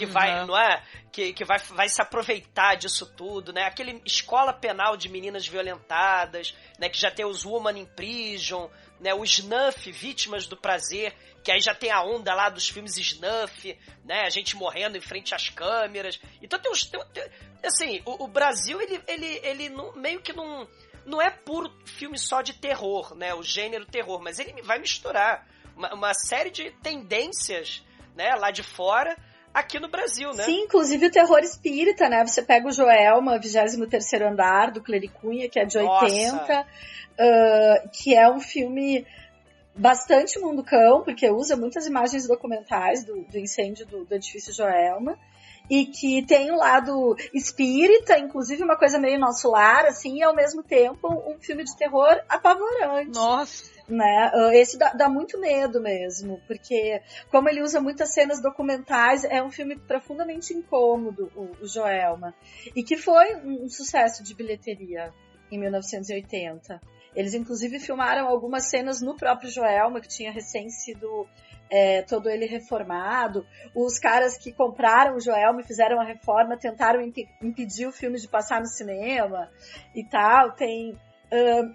vai, não é? Que vai se aproveitar disso tudo, né? Aquele Escola Penal de Meninas Violentadas, né? Que já tem os Woman in Prison, né? O Snuff, Vítimas do Prazer, que aí já tem a onda lá dos filmes snuff, né? A gente morrendo em frente às câmeras. Então assim, o Brasil, ele meio que não é puro filme só de terror, né? O gênero terror, mas ele vai misturar uma série de tendências, né? Lá de fora, aqui no Brasil, né?
Sim, inclusive o terror espírita, né? Você pega o Joelma, 23º Andar, do Clericunha, que é de 80, que é um filme bastante munducão, porque usa muitas imagens documentais do incêndio do edifício Joelma, e que tem um lado espírita, inclusive uma coisa meio nosso lar, assim, e ao mesmo tempo um filme de terror apavorante.
Nossa!
Né? Esse dá muito medo mesmo, porque como ele usa muitas cenas documentais, é um filme profundamente incômodo, o Joelma, e que foi um sucesso de bilheteria em 1980. Eles, inclusive, filmaram algumas cenas no próprio Joelma, que tinha recém sido todo ele reformado. Os caras que compraram o Joelma e fizeram a reforma tentaram impedir o filme de passar no cinema e tal.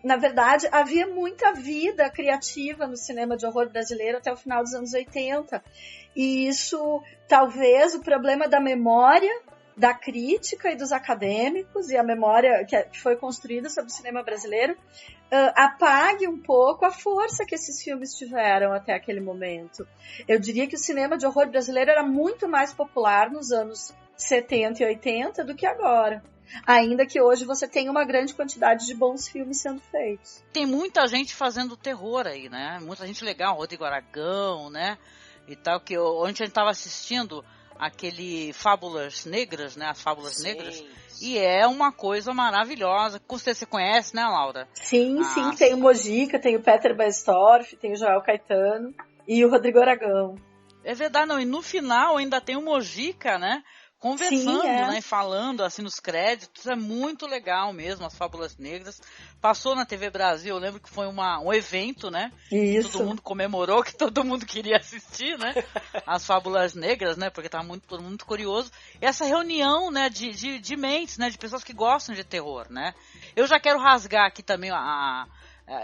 Na verdade, havia muita vida criativa no cinema de horror brasileiro até o final dos anos 80. E isso, talvez, o problema da memória da crítica e dos acadêmicos e a memória que foi construída sobre o cinema brasileiro apague um pouco a força que esses filmes tiveram até aquele momento. Eu diria que o cinema de horror brasileiro era muito mais popular nos anos 70 e 80 do que agora. Ainda que hoje você tenha uma grande quantidade de bons filmes sendo feitos.
Tem muita gente fazendo terror aí, né? Muita gente legal, Rodrigo Aragão, né? E tal, que ontem a gente estava assistindo aquele Fábulas Negras, né? As Fábulas Negras. E é uma coisa maravilhosa. Você conhece, né, Laura?
Sim, tem o Mojica, tem o Peter Baestorff, tem o Joel Caetano e o Rodrigo Aragão.
É verdade, não. E no final ainda tem o Mojica, né? Conversando,
Sim,
né, falando assim nos créditos, é muito legal mesmo, as Fábulas Negras. Passou na TV Brasil, eu lembro que foi um evento, né?
Isso.
Todo mundo comemorou, que todo mundo queria assistir, né? As Fábulas Negras, né? Porque tava todo mundo muito curioso. E essa reunião, né, de mentes, né, de pessoas que gostam de terror, né? Eu já quero rasgar aqui também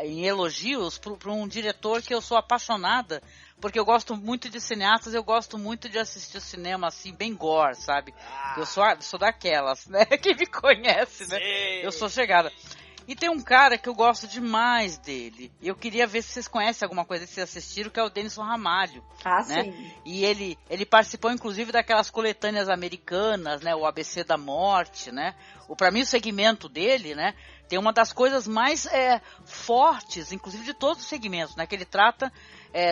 em elogios para um diretor que eu sou apaixonada, porque eu gosto muito de cineastas, eu gosto muito de assistir cinema assim, bem gore, sabe? Eu sou daquelas, né? Quem me conhece, né?
Sim.
Eu sou chegada. E tem um cara que eu gosto demais dele. E eu queria ver se vocês conhecem alguma coisa que vocês assistiram, que é o Denison Ramalho. Né?
Sim.
E ele participou, inclusive, daquelas coletâneas americanas, né? O ABC da Morte, né? Pra mim, o segmento dele, né? Tem uma das coisas mais fortes, inclusive de todos os segmentos, né? Que ele trata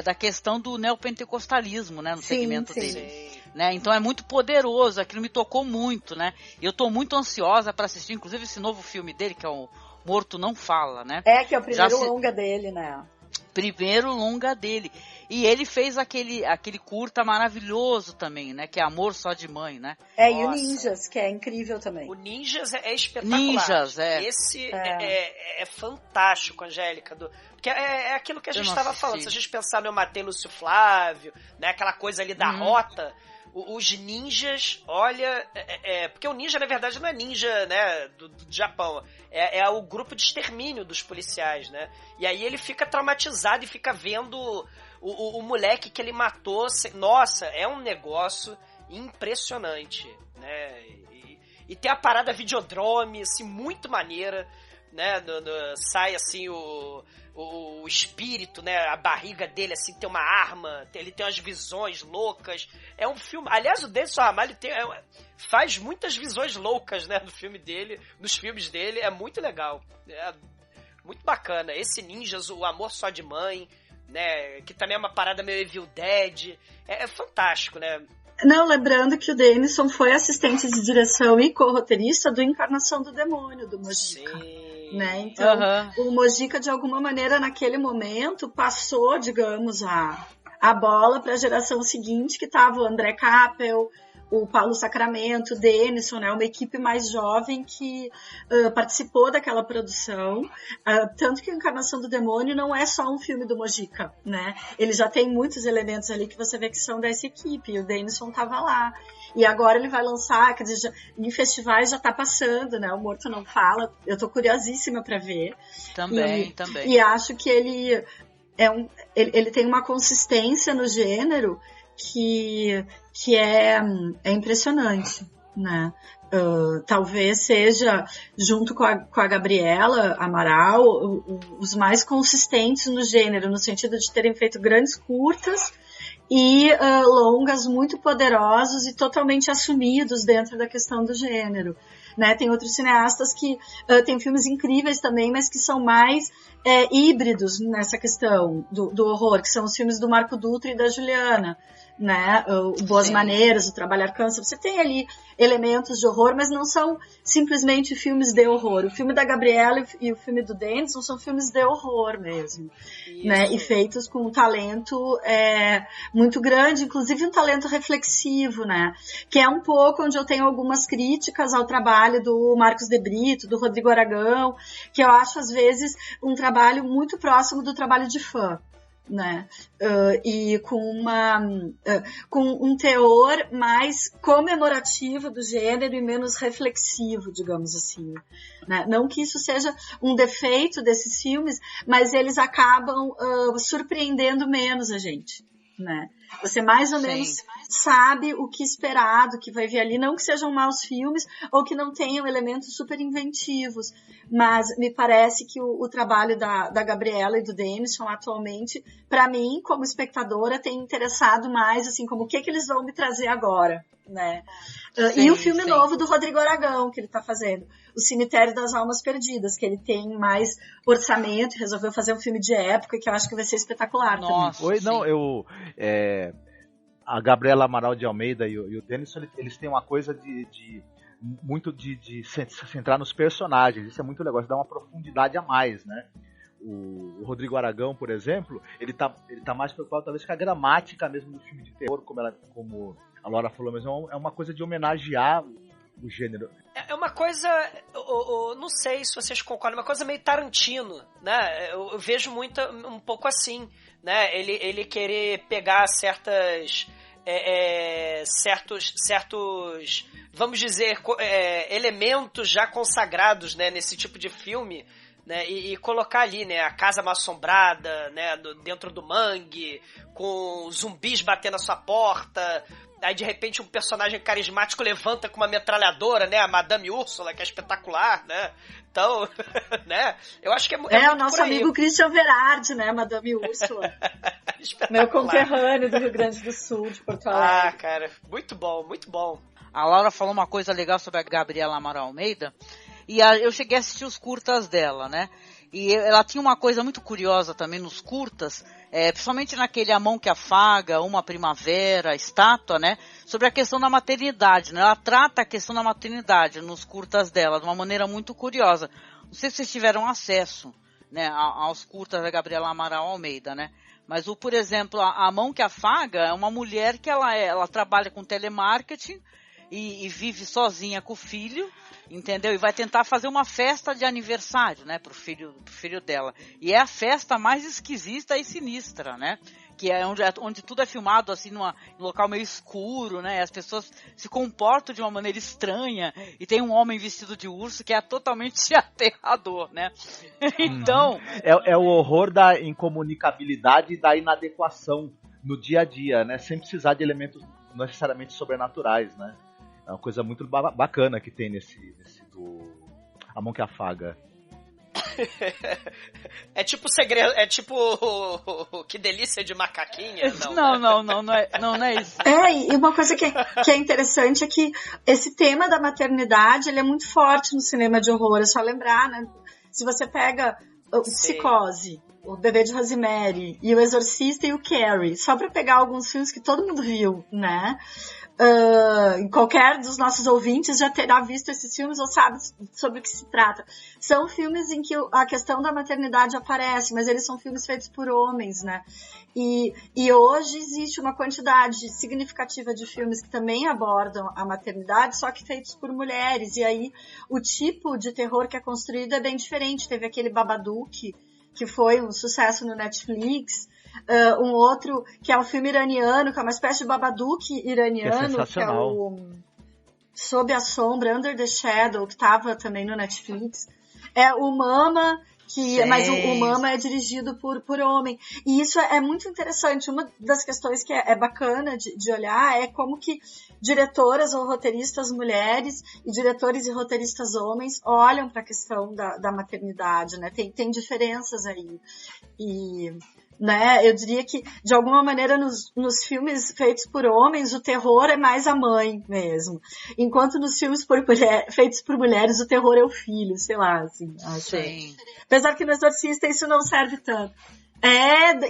da questão do neopentecostalismo, né? No segmento dele. Né? Então é muito poderoso, aquilo me tocou muito, né? E eu tô muito ansiosa para assistir, inclusive, esse novo filme dele, que é o Morto Não Fala, né?
Que é o primeiro longa dele, né?
Primeiro longa dele. E ele fez aquele curta maravilhoso também, né? Que é Amor Só de Mãe, né?
E o Ninjas, que é incrível também.
O Ninjas é espetacular.
Ninjas,
Esse é fantástico, Angélica. Porque é aquilo que a gente estava falando. Se a gente pensar no Eu Matei Lúcio Flávio, né? Aquela coisa ali da rota... Os ninjas, olha... porque o ninja, na verdade, não é ninja, né, do Japão. É o grupo de extermínio dos policiais, né? E aí ele fica traumatizado e fica vendo o moleque que ele matou. Nossa, é um negócio impressionante, né? E tem a parada Videodrome, assim, muito maneira, né? Sai, assim, o espírito, né? A barriga dele, assim, tem uma arma, ele tem umas visões loucas. É um filme... Aliás, o Denison Ramalho faz muitas visões loucas, né? Nos filmes dele. É muito legal. É muito bacana. Esse Ninjas, o Amor Só de Mãe, né? Que também é uma parada meio Evil Dead. É fantástico, né?
Não, lembrando que o Denison foi assistente de direção e co-roteirista do Encarnação do Demônio, do Mojica.
Sim.
Né? Então, o Mojica, de alguma maneira, naquele momento, passou, digamos, a bola para a geração seguinte, que estava o André Kappel, o Paulo Sacramento, o Denison, né? Uma equipe mais jovem que participou daquela produção. Tanto que a Encarnação do Demônio não é só um filme do Mojica, né? Ele já tem muitos elementos ali que você vê que são dessa equipe, e o Denison estava lá. E agora ele vai lançar, quer dizer, em festivais já tá passando, né? O Morto Não Fala. Eu tô curiosíssima para ver.
Também.
E acho que ele tem uma consistência no gênero que é impressionante, né? Talvez seja, junto com a Gabriela Amaral, os mais consistentes no gênero, no sentido de terem feito grandes curtas e longas muito poderosos e totalmente assumidos dentro da questão do gênero, né? Tem outros cineastas que têm filmes incríveis também, mas que são mais híbridos nessa questão do horror, que são os filmes do Marco Dutra e da Juliana, né? O Boas Maneiras, o Trabalhar Cansa. Você tem ali elementos de horror, mas não são simplesmente filmes de horror. O filme da Gabriela e o filme do Denison são filmes de horror mesmo, né? E feitos com um talento muito grande, inclusive um talento reflexivo, né? Que é um pouco onde eu tenho algumas críticas ao trabalho do Marcos de Brito, do Rodrigo Aragão, que eu acho às vezes um trabalho muito próximo do trabalho de fã. né? E com um teor mais comemorativo do gênero e menos reflexivo, digamos assim, né? Não que isso seja um defeito desses filmes, mas eles acabam surpreendendo menos a gente, né? Você mais ou menos sabe o que esperar do que vai vir ali, não que sejam maus filmes ou que não tenham elementos super inventivos, mas me parece que o trabalho da Gabriela e do Denison atualmente, para mim, como espectadora, tem interessado mais, assim, como o que eles vão me trazer agora, né? E o filme novo do Rodrigo Aragão, que ele tá fazendo, O Cemitério das Almas Perdidas, que ele tem mais orçamento e resolveu fazer um filme de época que eu acho que vai ser espetacular.
Nossa,
também.
A Gabriela Amaral de Almeida e o Denison, eles têm uma coisa muito de se centrar nos personagens. Isso é muito legal, isso dá uma profundidade a mais, né? O Rodrigo Aragão, por exemplo, ele tá mais preocupado talvez com a gramática mesmo do filme de terror, como a Laura falou, mas é uma coisa de homenagear o gênero.
É uma coisa, não sei se vocês concordam, uma coisa meio Tarantino, né? Eu vejo um pouco assim, né? Ele querer pegar certos, vamos dizer, elementos já consagrados, né, nesse tipo de filme, né, e colocar ali, né, a casa mal assombrada, né, dentro do mangue, com zumbis batendo na sua porta. Aí, de repente, um personagem carismático levanta com uma metralhadora, né? A Madame Úrsula, que é espetacular, né? Então, né? Eu acho que é
o nosso amigo Christian Verardi, né? Madame Úrsula. Meu conterrâneo do Rio Grande do Sul, de Porto Alegre.
Ah, cara. Muito bom, muito bom.
A Laura falou uma coisa legal sobre a Gabriela Amaral Almeida. E eu cheguei a assistir os curtas dela, né? E ela tinha uma coisa muito curiosa também nos curtas, principalmente naquele A Mão que Afaga, Uma Primavera, Estátua, né? Sobre a questão da maternidade, né? Ela trata a questão da maternidade nos curtas dela de uma maneira muito curiosa. Não sei se vocês tiveram acesso, né, aos curtas da Gabriela Amaral Almeida, né? Mas, por exemplo, A Mão que Afaga é uma mulher que ela trabalha com telemarketing e vive sozinha com o filho, entendeu? E vai tentar fazer uma festa de aniversário, né, pro filho dela. E é a festa mais esquisita e sinistra, né? Que é onde tudo é filmado assim num local meio escuro, né? As pessoas se comportam de uma maneira estranha e tem um homem vestido de urso que é totalmente aterrador, né? Então
é o horror da incomunicabilidade e da inadequação no dia a dia, né? Sem precisar de elementos necessariamente sobrenaturais, né? É uma coisa muito bacana que tem nesse do A Mão que Afaga.
É tipo segredo, é tipo Que Delícia de Macaquinha?
Não é isso.
E uma coisa que é interessante é que esse tema da maternidade, ele é muito forte no cinema de horror. É só lembrar, né? Se você pega o Psicose, O Bebê de Rosemary e O Exorcista e o Carrie, só pra pegar alguns filmes que todo mundo viu, né? Qualquer dos nossos ouvintes já terá visto esses filmes ou sabe sobre o que se trata. São filmes em que a questão da maternidade aparece, mas eles são filmes feitos por homens, né? E hoje existe uma quantidade significativa de filmes que também abordam a maternidade, só que feitos por mulheres. E aí o tipo de terror que é construído é bem diferente. Teve aquele Babadook, que foi um sucesso no Netflix. Um outro que é um filme iraniano, que é uma espécie de Babadook iraniano, que é o Sob a Sombra, Under the Shadow, que estava também no Netflix. É o Mama, mas o Mama é dirigido por homem. E isso é muito interessante. Uma das questões que é bacana de olhar é como que diretoras ou roteiristas mulheres e diretores e roteiristas homens olham para a questão da maternidade, né? Tem diferenças aí. Né, eu diria que, de alguma maneira, nos filmes feitos por homens, o terror é mais a mãe mesmo. Enquanto nos filmes feitos por mulheres, o terror é o filho, sei lá, assim.
Sim.
Apesar que no Exorcista isso não serve tanto.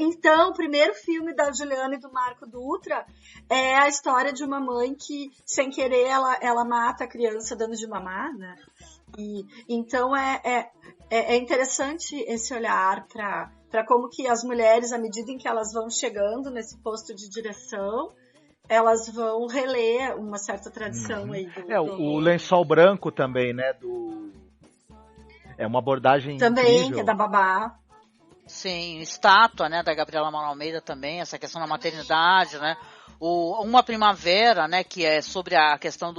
Então, o primeiro filme da Juliana e do Marco Dutra é a história de uma mãe que, sem querer, ela mata a criança dando de mamar, né? Então, é interessante esse olhar para como que as mulheres, à medida em que elas vão chegando nesse posto de direção, elas vão reler uma certa tradição aí.
O Lençol Branco também, né? É uma abordagem
também,
incrível.
Que é da Babá.
Sim, Estátua, né, da Gabriela Manuel Almeida também, essa questão da maternidade, né? Uma Primavera, né, que é sobre a questão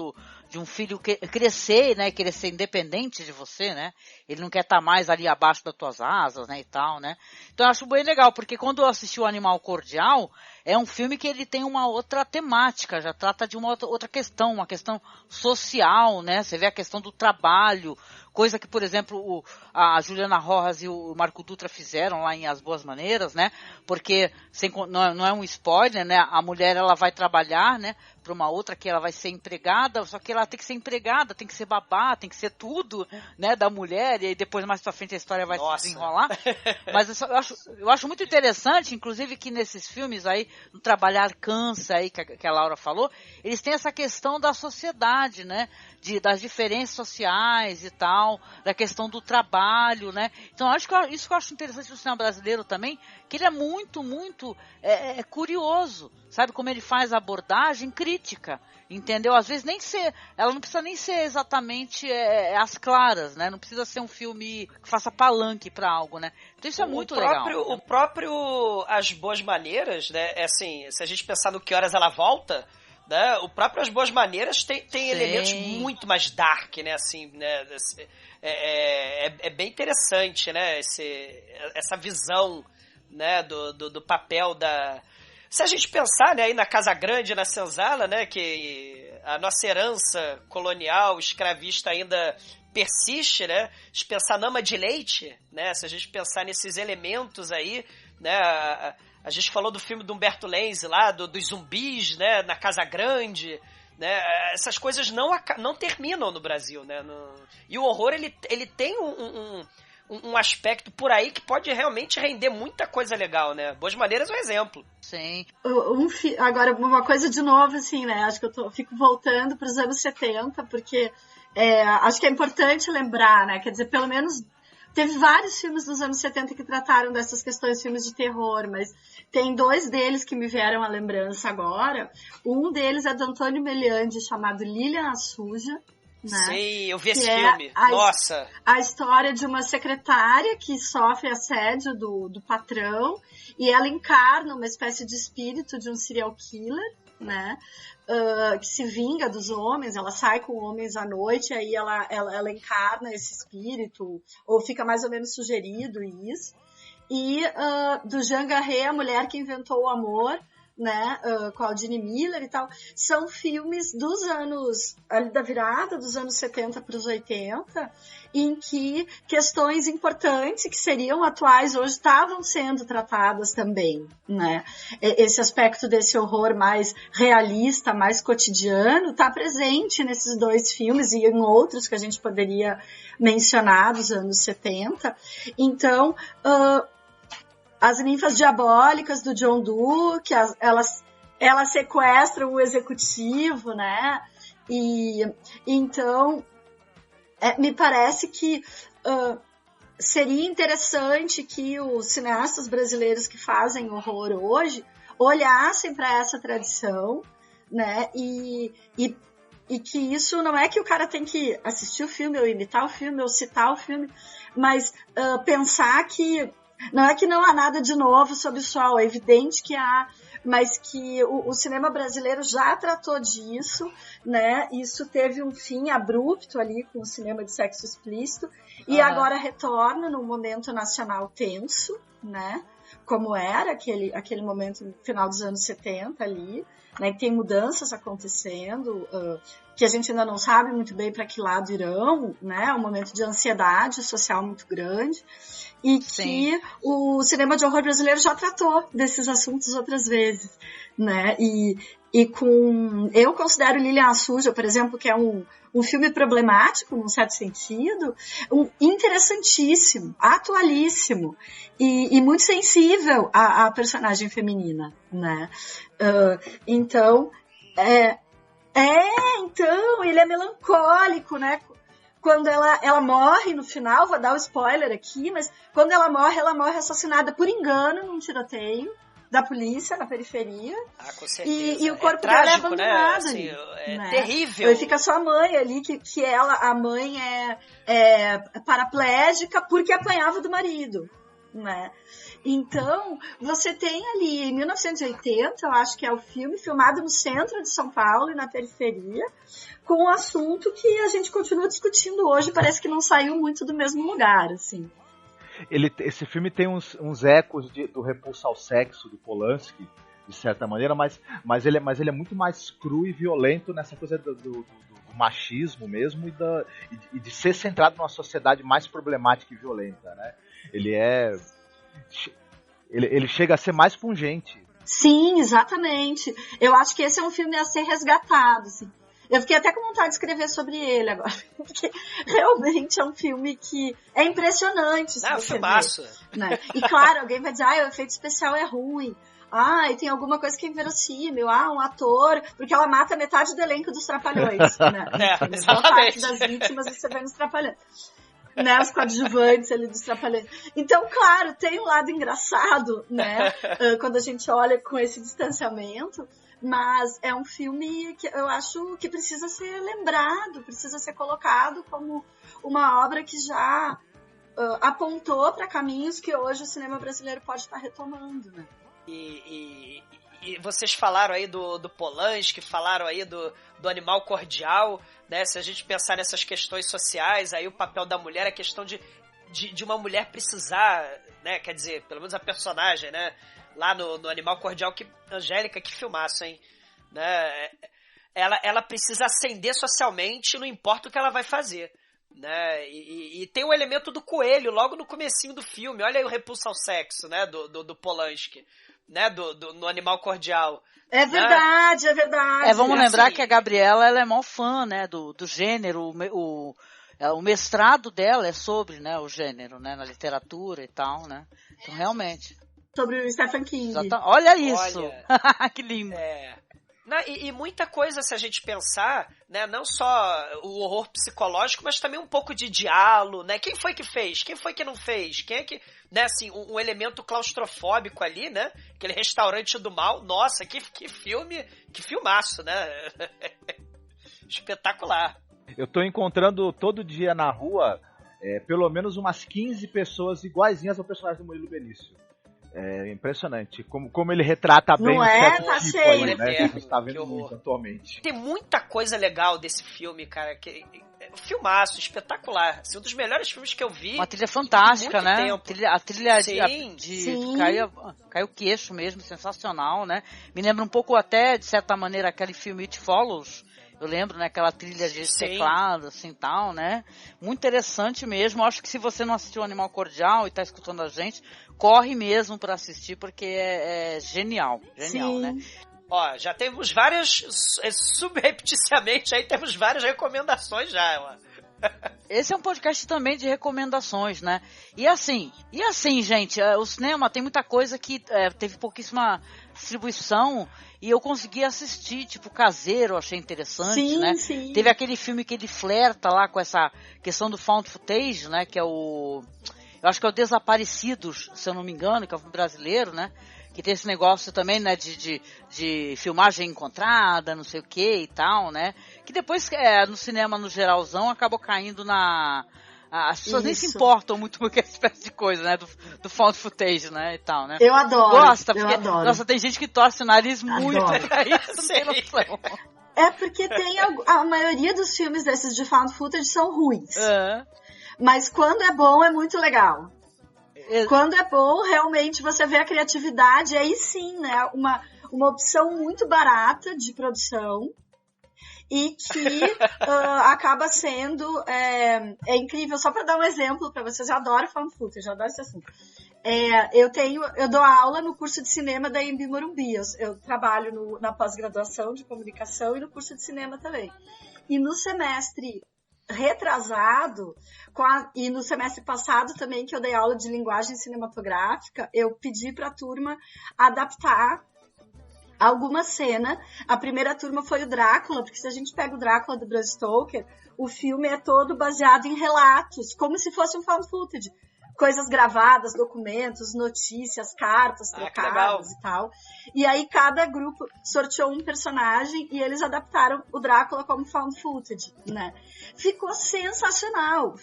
de um filho crescer, né, querer ser independente de você, né? Ele não quer estar mais ali abaixo das tuas asas, né, e tal, né? Então eu acho bem legal, porque quando eu assisti o Animal Cordial, é um filme que ele tem uma outra temática, já trata de uma outra questão, uma questão social, né? Você vê a questão do trabalho, coisa que, por exemplo, a Juliana Rojas e o Marco Dutra fizeram lá em As Boas Maneiras, né? Porque, não é um spoiler, né? A mulher, ela vai trabalhar, né? Para uma outra que ela vai ser empregada, só que ela tem que ser empregada, tem que ser babá, tem que ser tudo, né? Da mulher, e aí depois, mais pra frente, a história vai se desenrolar. Mas eu acho muito interessante, inclusive, que nesses filmes aí, no Trabalhar Cansa, aí, que a Laura falou, eles têm essa questão da sociedade, né? Das diferenças sociais e tal, da questão do trabalho, né? Então, isso que eu acho interessante no cinema brasileiro também, que ele é muito, muito curioso, sabe? Como ele faz a abordagem crítica, entendeu? Às vezes ela não precisa nem ser exatamente às claras, né? Não precisa ser um filme que faça palanque para algo, né? Então isso é muito legal.
O próprio As Boas Maneiras, né? É assim, se a gente pensar no Que Horas Ela Volta, né? O próprio As Boas Maneiras tem elementos muito mais dark, né? Assim, né? É bem interessante, né? Essa visão, né? Do papel da... Se a gente pensar, né, aí na Casa Grande, na Senzala, né, que a nossa herança colonial, escravista ainda persiste, né, se pensar na ama de leite, né, se a gente pensar nesses elementos aí, né, a gente falou do filme do Humberto Lenzi lá, dos zumbis, né, na Casa Grande, né, essas coisas não terminam no Brasil, né, e o horror, ele tem um aspecto por aí que pode realmente render muita coisa legal, né? Boas Maneiras é um exemplo.
Sim.
Agora, uma coisa de novo, assim, né? Acho que eu fico voltando para os anos 70, porque acho que é importante lembrar, né? Quer dizer, pelo menos teve vários filmes dos anos 70 que trataram dessas questões, filmes de terror, mas tem 2 deles que me vieram à lembrança agora. Um deles é do Antônio Meliandi, chamado Lilian a Suja, né?
Sim, eu vi esse filme. Nossa!
A história de uma secretária que sofre assédio do patrão e ela encarna uma espécie de espírito de um serial killer, né? Que se vinga dos homens, ela sai com homens à noite, aí ela encarna esse espírito, ou fica mais ou menos sugerido isso. E do Jean Garret, a mulher que inventou o amor, né, com a Aldine Miller e tal, são filmes dos anos, ali da virada dos anos 70 para os 80, em que questões importantes que seriam atuais hoje estavam sendo tratadas também, né? Esse aspecto desse horror mais realista, mais cotidiano, está presente nesses 2 filmes e em outros que a gente poderia mencionar dos anos 70. Então, As Ninfas Diabólicas, do John Doe, que elas sequestram o executivo, né? E então, me parece que seria interessante que os cineastas brasileiros que fazem horror hoje olhassem para essa tradição, né? E que isso não é que o cara tem que assistir o filme, ou imitar o filme, ou citar o filme, mas pensar que não é que não há nada de novo sob o sol, é evidente que há, mas que o cinema brasileiro já tratou disso, né? Isso teve um fim abrupto ali com o cinema de sexo explícito e agora retorna num momento nacional tenso, né? Como era aquele momento no final dos anos 70 ali, né? Que tem mudanças acontecendo, que a gente ainda não sabe muito bem para que lado irão, né? Um momento de ansiedade social muito grande. E que o cinema de horror brasileiro já tratou desses assuntos outras vezes, né? Eu considero Lilian a Suja, por exemplo, que é um filme problemático, num certo sentido, interessantíssimo, atualíssimo e muito sensível à personagem feminina, né? Então, ele é melancólico, né? Quando ela morre no final, vou dar o spoiler aqui, mas quando ela morre assassinada por engano num tiroteio da polícia na periferia.
Com certeza.
E o corpo dela é abandonado,
né? Assim,
né?
Terrível.
E fica só a mãe ali, que a mãe é paraplégica porque apanhava do marido, né? Então, você tem ali, em 1980, eu acho que é o filme, filmado no centro de São Paulo e na periferia, com um assunto que a gente continua discutindo hoje, parece que não saiu muito do mesmo lugar, assim.
Esse filme tem uns ecos do Repulsa ao Sexo, do Polanski, de certa maneira, mas ele é muito mais cru e violento nessa coisa do machismo mesmo e de ser centrado numa sociedade mais problemática e violenta, né? Ele chega a ser mais pungente.
Sim, exatamente. Eu acho que esse é um filme a ser resgatado, assim. Eu fiquei até com vontade de escrever sobre ele agora, porque realmente é um filme que é impressionante.
É um filmaço.
Né? E claro, alguém vai dizer, o efeito especial é ruim. E tem alguma coisa que é inverossímil. Um ator, porque ela mata metade do elenco dos Trapalhões. Né? Boa parte das vítimas você vê nos Trapalhões. Né, os coadjuvantes ali dos Trapalhões. Então, claro, tem um lado engraçado, né? Quando a gente olha com esse distanciamento. Mas é um filme que eu acho que precisa ser lembrado, precisa ser colocado como uma obra que já apontou para caminhos que hoje o cinema brasileiro pode estar retomando, né?
E vocês falaram aí do Polanski, falaram aí do Animal Cordial, né? Se a gente pensar nessas questões sociais, aí o papel da mulher, a questão de uma mulher precisar, né? Quer dizer, pelo menos a personagem, né? Lá no Animal Cordial, Angélica, que filmaço, hein? Né? Ela precisa ascender socialmente, não importa o que ela vai fazer. Né? E tem o elemento do coelho logo no comecinho do filme. Olha aí o Repulsa ao Sexo, né? Do Polanski, né? No Animal Cordial.
É verdade, né? É verdade.
Vamos lembrar que a Gabriela, ela é mó fã, né? Do gênero, o mestrado dela é sobre, né, o gênero, né? Na literatura e tal, né? Então, realmente...
Sobre o Stephen King.
Olha isso! Que lindo!
E muita coisa, se a gente pensar, né, não só o horror psicológico, mas também um pouco de diálogo, né? Quem foi que fez? Quem foi que não fez? Quem é que... Né, assim, um elemento claustrofóbico ali, né? Aquele restaurante do mal. Nossa, que filme, que filmaço, né? Espetacular.
Eu tô encontrando todo dia na rua pelo menos umas 15 pessoas iguaizinhas ao personagem do Murilo Benício. É impressionante como ele retrata bem
o
certo
tá
tipo
cheio,
aí, né? Que a gente tá vendo muito atualmente.
Tem muita coisa legal desse filme, cara. Filmaço, espetacular. Assim, um dos melhores filmes que eu vi.
Uma trilha fantástica, né?
Tempo.
A trilha
Sim.
Cai o queixo mesmo, sensacional, né? Me lembra um pouco até, de certa maneira, aquele filme It Follows. Eu lembro, né, aquela trilha de teclado, assim, tal, né? Muito interessante mesmo. Eu acho que se você não assistiu Animal Cordial e tá escutando a gente, corre mesmo pra assistir, porque é genial. Genial,
Sim.
Né?
Ó, já temos várias, subrepticiamente aí, temos várias recomendações já, ó.
Esse é um podcast também de recomendações, né? E assim, gente, o cinema tem muita coisa que teve pouquíssima distribuição e eu consegui assistir, tipo Caseiro, achei interessante, né?
Sim.
Teve aquele filme que ele flerta lá com essa questão do found footage, né? Que é eu acho que é o Desaparecidos, se eu não me engano, que é um filme brasileiro, né? Que tem esse negócio também, né, de filmagem encontrada, não sei o que e tal, né? Que depois, no cinema, no geralzão, acabou caindo as pessoas nem se importam muito com essa espécie de coisa, né? Do found footage, né? E tal, né?
Eu adoro.
Gosta,
eu
porque,
adoro.
Nossa, tem gente que torce o nariz muito pra isso, não tem noção.
É porque a maioria dos filmes desses de found footage são ruins. Mas quando é bom, é muito legal. Quando é bom, realmente você vê a criatividade, aí sim, né? Uma opção muito barata de produção e que acaba sendo incrível. Só para dar um exemplo para vocês, eu adoro found footage, eu adoro esse assunto. Eu dou aula no curso de cinema da Embi Morumbi. Eu trabalho na pós-graduação de comunicação e no curso de cinema também. E no semestre retrasado, e no semestre passado também, que eu dei aula de linguagem cinematográfica, eu pedi para a turma adaptar alguma cena. A primeira turma foi o Drácula, porque se a gente pega o Drácula do Bram Stoker, o filme é todo baseado em relatos, como se fosse um found footage. coisas gravadas, documentos, notícias, cartas trocadas e tal. E aí cada grupo sorteou um personagem e eles adaptaram o Drácula como found footage, né? Ficou sensacional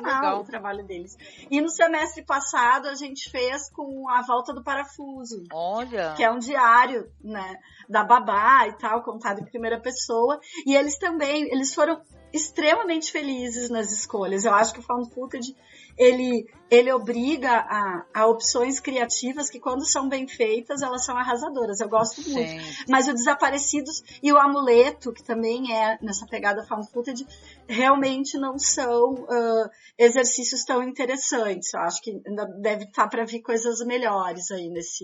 Legal. O trabalho deles. E no semestre passado a gente fez com A Volta do Parafuso.
Olha!
Que é um diário, né, da babá e tal, contado em primeira pessoa. E eles foram extremamente felizes nas escolhas. Eu acho que o found footage ele obriga a opções criativas que, quando são bem feitas, elas são arrasadoras. Eu gosto muito. Mas o Desaparecidos e o Amuleto, que também é nessa pegada found footage, realmente não são exercícios tão interessantes. Eu acho que ainda deve estar para vir coisas melhores aí nesse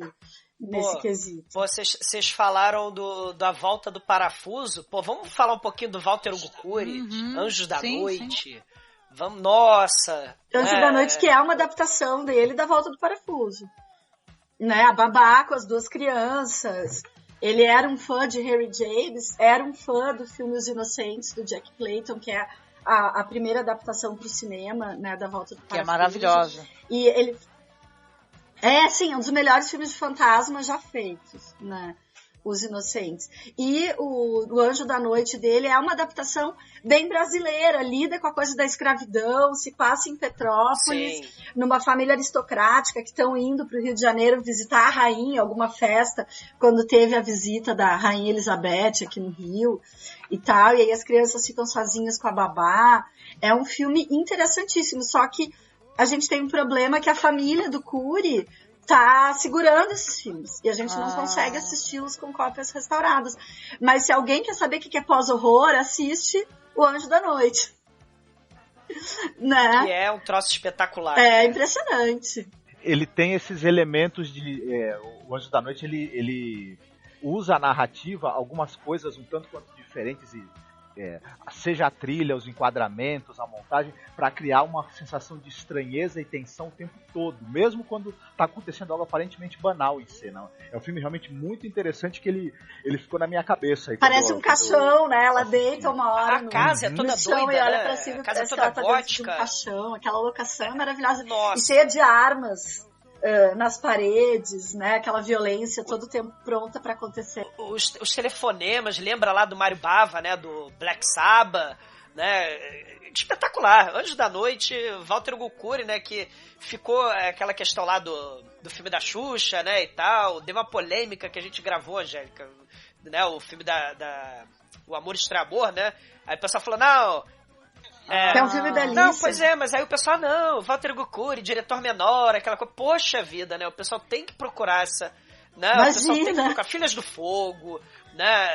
quesito.
Vocês falaram da Volta do Parafuso. Vamos falar um pouquinho do Walter Hugo Cury, Anjos da Noite. Sim. Vamos, nossa!
Anjos da Noite, que é uma adaptação dele da Volta do Parafuso. Né? A babá com as duas crianças. Ele era um fã de Harry James, era um fã do filme Os Inocentes, do Jack Clayton, que é a primeira adaptação para o cinema, né, da Volta do Parafuso.
Que é maravilhosa.
E ele... sim, é um dos melhores filmes de fantasma já feitos, né? Os Inocentes. E o Anjo da Noite dele é uma adaptação bem brasileira, lida com a coisa da escravidão, se passa em Petrópolis, numa família aristocrática que estão indo para o Rio de Janeiro visitar a rainha, alguma festa, quando teve a visita da Rainha Elizabeth aqui no Rio e tal, e aí as crianças ficam sozinhas com a babá. É um filme interessantíssimo, só que a gente tem um problema que a família do Cury tá segurando esses filmes. E a gente não consegue assisti-los com cópias restauradas. Mas se alguém quer saber o que é pós-horror, assiste O Anjo da Noite. Né?
Que é um troço espetacular.
É impressionante.
Ele tem esses elementos de... o Anjo da Noite, ele usa a narrativa, algumas coisas um tanto quanto diferentes seja a trilha, os enquadramentos, a montagem, para criar uma sensação de estranheza e tensão o tempo todo, mesmo quando está acontecendo algo aparentemente banal em cena. É um filme realmente muito interessante que ele ficou na minha cabeça. Aí,
parece um caixão, né? Ela deita uma hora
a casa é toda doida,
e olha
né?
pra cima,
a casa é
toda
gótica.
Um caixão, aquela locação é maravilhosa.
Nossa.
E cheia de armas nas paredes, né? Aquela violência todo o tempo pronta para acontecer.
Os telefonemas, lembra lá do Mário Bava, né? Do Black Sabbath, né? Espetacular. Anjos da Noite, Walter Hugo Cury, né? Que ficou aquela questão lá do filme da Xuxa, né? E tal. Deu uma polêmica que a gente gravou, Angélica, né? O filme O Amor Extra-Amor, né? Aí o pessoal falou, não...
É um filme belíssimo.
Não, pois é, mas aí o pessoal, não, Walter Hugo Cury, diretor menor, aquela coisa, poxa vida, né? O pessoal tem que procurar essa, né?
Imagina.
O pessoal tem que procurar Filhas do Fogo, né?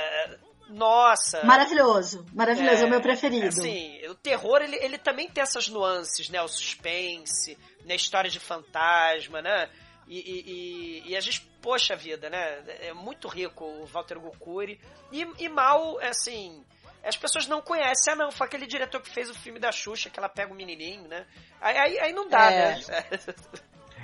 Nossa.
Maravilhoso, é o meu preferido.
Assim, o terror, ele também tem essas nuances, né? O suspense, né? História de fantasma, né? E a gente, poxa vida, né? É muito rico o Walter Hugo Cury. E mal, assim... As pessoas não conhecem. Não, foi aquele diretor que fez o filme da Xuxa, que ela pega o menininho, né? Aí não dá, né?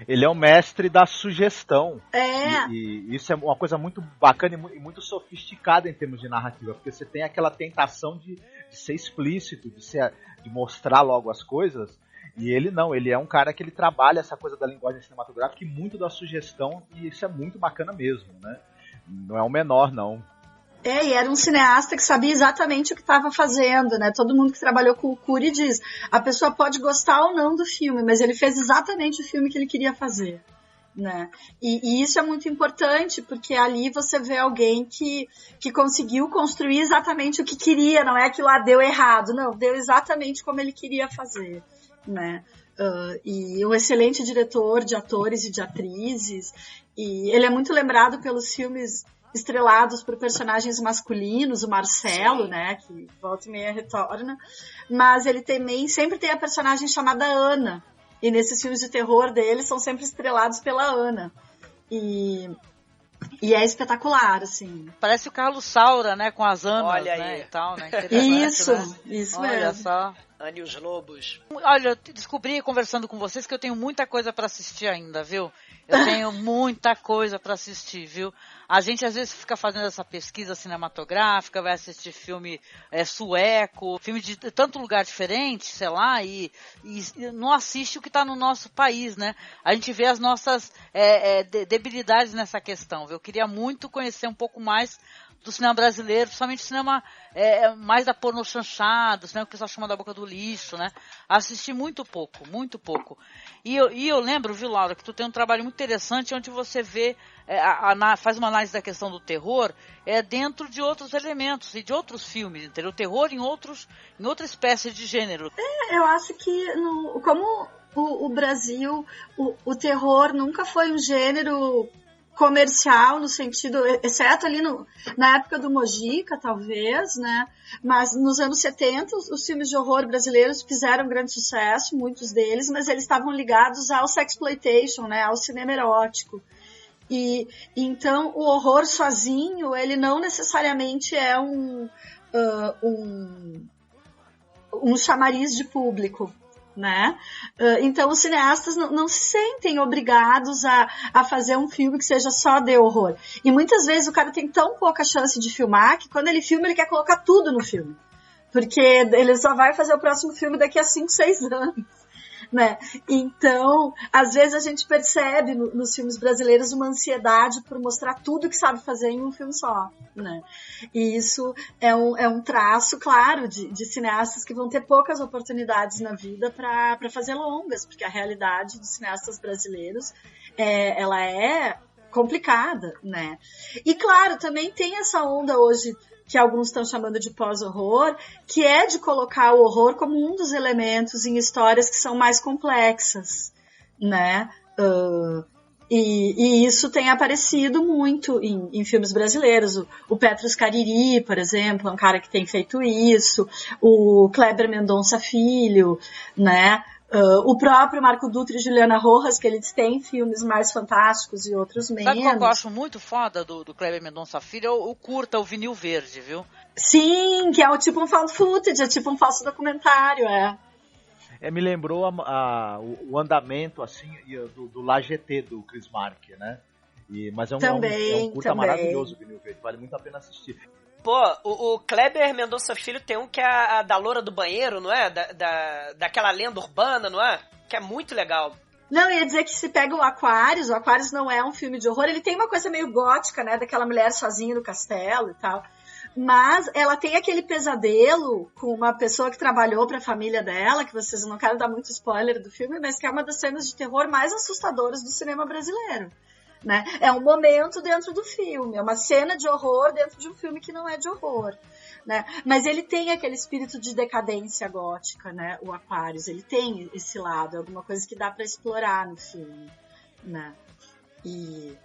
Ele é o mestre da sugestão.
É.
E isso é uma coisa muito bacana e muito sofisticada em termos de narrativa, porque você tem aquela tentação de ser explícito, de mostrar logo as coisas, e ele não, ele é um cara que ele trabalha essa coisa da linguagem cinematográfica e muito da sugestão, e isso é muito bacana mesmo, né? Não é o menor, não.
E era um cineasta que sabia exatamente o que estava fazendo, né? Todo mundo que trabalhou com o Cury diz, a pessoa pode gostar ou não do filme, mas ele fez exatamente o filme que ele queria fazer, né? E isso é muito importante, porque ali você vê alguém que conseguiu construir exatamente o que queria, não é que lá deu errado, não, deu exatamente como ele queria fazer, né? E um excelente diretor de atores e de atrizes, e ele é muito lembrado pelos filmes estrelados por personagens masculinos, o Marcelo, sim, né, que volta e meia retorna, mas ele também sempre tem a personagem chamada Ana, e nesses filmes de terror dele são sempre estrelados pela Ana, e é espetacular, assim.
Parece o Carlos Saura, né, com as Anas,
olha
né,
aí.
e tal, né,
isso,
né?
Isso
olha
mesmo.
Só.
Anne e os Lobos.
Olha, eu descobri conversando com vocês que eu tenho muita coisa para assistir ainda, viu? Eu tenho muita coisa para assistir, viu? A gente às vezes fica fazendo essa pesquisa cinematográfica, vai assistir filme sueco, filme de tanto lugar diferente, sei lá, e não assiste o que está no nosso país, né? A gente vê as nossas debilidades nessa questão, viu? Eu queria muito conhecer um pouco mais do cinema brasileiro, principalmente o cinema mais da porno chanchada, o cinema que o pessoal chama da boca do lixo, né? Assisti muito pouco, muito pouco. E eu lembro, viu, Laura, que tu tem um trabalho muito interessante onde você vê, faz uma análise da questão do terror dentro de outros elementos e de outros filmes, entendeu? O terror em outra espécie de gênero.
Eu acho que, como o Brasil, o terror nunca foi um gênero comercial, no sentido, exceto ali na época do Mojica, talvez, né? Mas nos anos 70, os filmes de horror brasileiros fizeram grande sucesso, muitos deles, mas eles estavam ligados ao sexploitation, né? Ao cinema erótico. E então o horror sozinho, ele não necessariamente é um chamariz de público, né? Então os cineastas não se sentem obrigados a fazer um filme que seja só de horror. E muitas vezes o cara tem tão pouca chance de filmar que quando ele filma, ele quer colocar tudo no filme. Porque ele só vai fazer o próximo filme daqui a 5, 6 anos. Né? Então, às vezes a gente percebe nos filmes brasileiros uma ansiedade por mostrar tudo que sabe fazer em um filme só, né? E isso é um traço, claro, de cineastas que vão ter poucas oportunidades na vida para fazer longas, porque a realidade dos cineastas brasileiros ela é complicada, né? E claro, também tem essa onda hoje que alguns estão chamando de pós-horror, que é de colocar o horror como um dos elementos em histórias que são mais complexas, né? E isso tem aparecido muito em filmes brasileiros. O Petrus Cariri, por exemplo, é um cara que tem feito isso. O Kleber Mendonça Filho, né? O próprio Marco Dutra e Juliana Rojas, que eles têm filmes mais fantásticos e outros menos.
Sabe qual que eu acho muito foda do Kleber Mendonça Filho? O curta, o Vinil Verde, viu?
Sim, que é tipo um found footage, é tipo um falso documentário,
me lembrou o andamento, assim, do La GT, do Chris Marker, né? Mas é um curta maravilhoso, o Vinil Verde, vale muito a pena assistir.
Pô, o Kleber Mendonça Filho tem um que é a da loura do banheiro, não é? Daquela lenda urbana, não é? Que é muito legal.
Não, eu ia dizer que se pega o Aquarius não é um filme de horror, ele tem uma coisa meio gótica, né? Daquela mulher sozinha no castelo e tal. Mas ela tem aquele pesadelo com uma pessoa que trabalhou pra família dela, que vocês não quero dar muito spoiler do filme, mas que é uma das cenas de terror mais assustadoras do cinema brasileiro. Né? É um momento dentro do filme, é uma cena de horror dentro de um filme que não é de horror, né? Mas ele tem aquele espírito de decadência gótica, né? O Aquarius, ele tem esse lado, é alguma coisa que dá para explorar no filme, né? E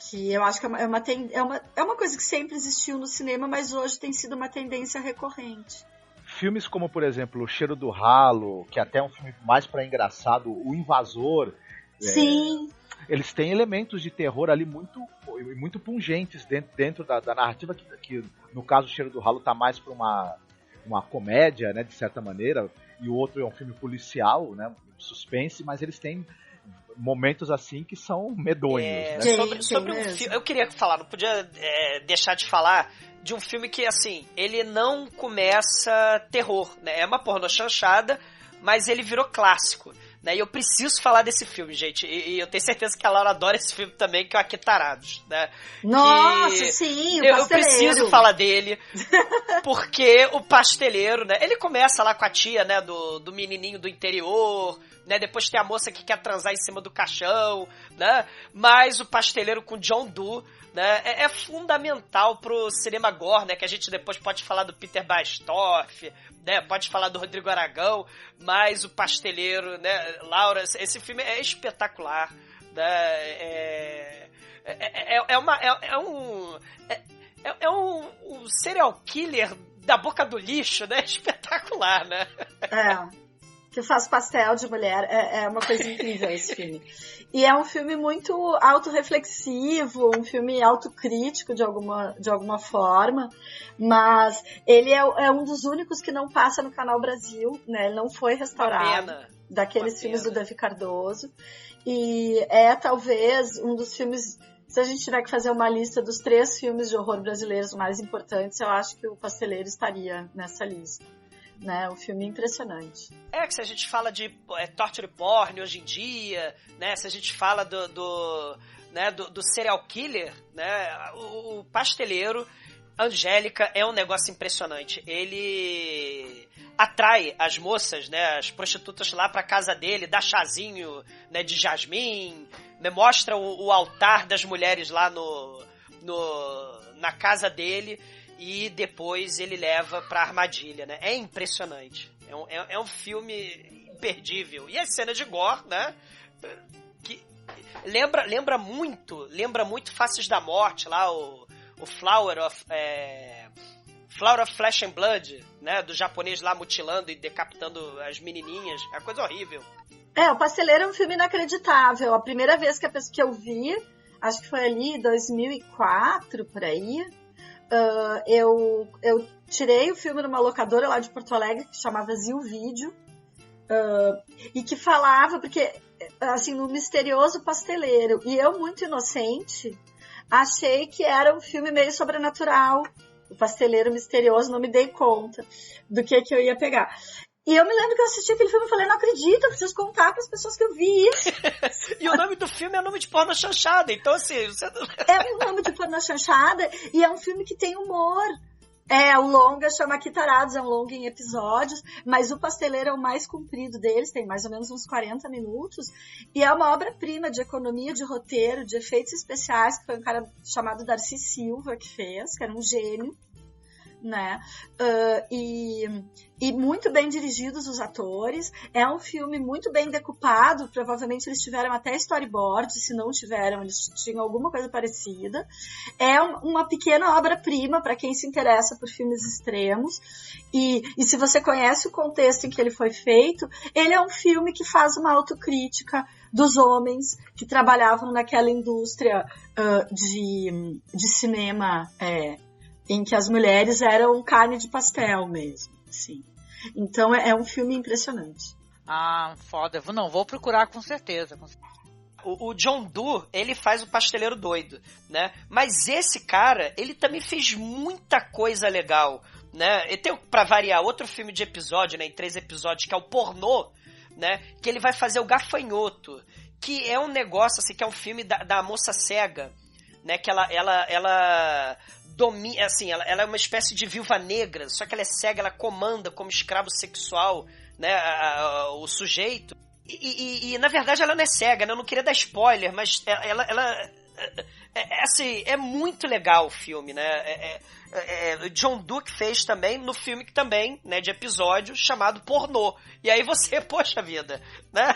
que eu acho que é uma coisa que sempre existiu no cinema, mas hoje tem sido uma tendência recorrente.
Filmes como, por exemplo, O Cheiro do Ralo, que até é um filme mais para engraçado, O Invasor.
Sim.
Eles têm elementos de terror ali muito pungentes dentro da narrativa, que no caso O Cheiro do Ralo tá mais para uma comédia, né, de certa maneira, e o outro é um filme policial, né, suspense, mas eles têm momentos assim que são medonhos. Né?
Sobre um filme, eu queria falar, não podia deixar de falar de um filme que, assim, ele não começa terror, né, é uma pornô chanchada, mas ele virou clássico. Né, e eu preciso falar desse filme, gente. E eu tenho certeza que a Laura adora esse filme também, que é o Aquetarados, né?
Nossa, sim, o
eu preciso falar dele, porque o pasteleiro, né? Ele começa lá com a tia, né? Do menininho do interior, né? Depois tem a moça que quer transar em cima do caixão, né? Mas o pasteleiro com John Doe, né? É fundamental pro cinema gore, né? Que a gente depois pode falar do Peter Baestorff, né? Pode falar do Rodrigo Aragão, mas o pasteleiro, né? Laura, esse filme é espetacular, né? Um serial killer da boca do lixo, né? Espetacular, né?
que faz pastel de mulher. É uma coisa incrível esse filme. E é um filme muito autorreflexivo, um filme autocrítico de alguma forma, mas ele é um dos únicos que não passa no Canal Brasil, né? Ele não foi restaurado daqueles filmes do Davi Cardoso. E é talvez um dos filmes, se a gente tiver que fazer uma lista dos 3 filmes de horror brasileiros mais importantes, eu acho que o Pasteleiro estaria nessa lista. Né, um filme impressionante.
Que se a gente fala de torture porn hoje em dia, né, se a gente fala do serial killer, né, o Pasteleiro, Angélica, é um negócio impressionante. Ele atrai as moças, né, as prostitutas lá pra casa dele, dá chazinho, né, de jasmim, né, mostra o altar das mulheres lá na casa dele. E depois ele leva pra armadilha, né? É impressionante. É um filme imperdível. E a cena de gore, né? Que lembra muito Faces da Morte, lá o Flower of Flesh and Blood, né? Do japonês lá mutilando e decapitando as menininhas. É uma coisa horrível.
O Pasteleiro é um filme inacreditável. A primeira vez que eu vi, acho que foi ali em 2004, por aí... eu tirei o filme numa locadora lá de Porto Alegre que chamava Zil Vídeo e que falava, porque assim, no misterioso pasteleiro, e eu muito inocente achei que era um filme meio sobrenatural, o Pasteleiro Misterioso, não me dei conta do que eu ia pegar. E eu me lembro que eu assisti aquele filme e falei, não acredito, eu preciso contar para as pessoas que eu vi isso.
E o nome do filme é nome de porno chanchada, então assim... Você...
É um nome de porno chanchada e é um filme que tem humor. O longa chama Quitarados, é um longa em episódios, mas o Pasteleiro é o mais comprido deles, tem mais ou menos uns 40 minutos, e é uma obra-prima de economia, de roteiro, de efeitos especiais, que foi um cara chamado Darcy Silva que fez, que era um gênio. Né? E muito bem dirigidos os atores. É um filme muito bem decupado. Provavelmente eles tiveram até storyboard. Se não tiveram, eles tinham alguma coisa parecida. É uma pequena obra-prima para quem se interessa por filmes extremos. E se você conhece o contexto em que ele foi feito, ele é um filme que faz uma autocrítica dos homens que trabalhavam naquela indústria de cinema em que as mulheres eram carne de pastel mesmo, assim. Então é um filme impressionante.
Foda. Não, vou procurar com certeza.
O John Doe, ele faz o Pasteleiro doido, né? Mas esse cara, ele também fez muita coisa legal, né? E tem, pra variar, outro filme de episódio, né? Em 3 episódios, que é o Pornô, né? Que ele vai fazer o Gafanhoto, que é um negócio, assim, que é um filme da moça cega, né? Que ela domina, assim, ela é uma espécie de viúva negra, só que ela é cega, ela comanda como escravo sexual, né, o sujeito. E na verdade ela não é cega, né? Eu não queria dar spoiler, mas ela assim, é muito legal o filme, né? John Doe fez também no filme que também, né, de episódio chamado Pornô. E aí você, poxa vida, né?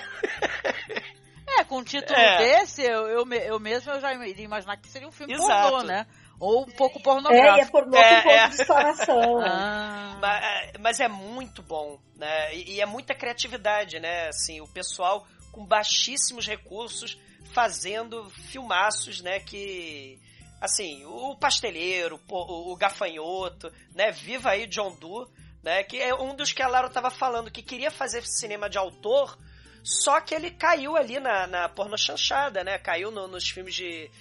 Com um título desse, eu mesmo já iria imaginar que seria um filme pornô, né? Ou um pouco pornográfico.
E é pornô com um pouco de exploração.
Mas é muito bom, né? E é muita criatividade, né? Assim, o pessoal com baixíssimos recursos fazendo filmaços, né? Que, assim, o Pasteleiro, o Gafanhoto, né? Viva aí John Doe, né? Que é um dos que a Lara tava falando, que queria fazer cinema de autor, só que ele caiu ali na pornochanchada, né? Caiu nos filmes de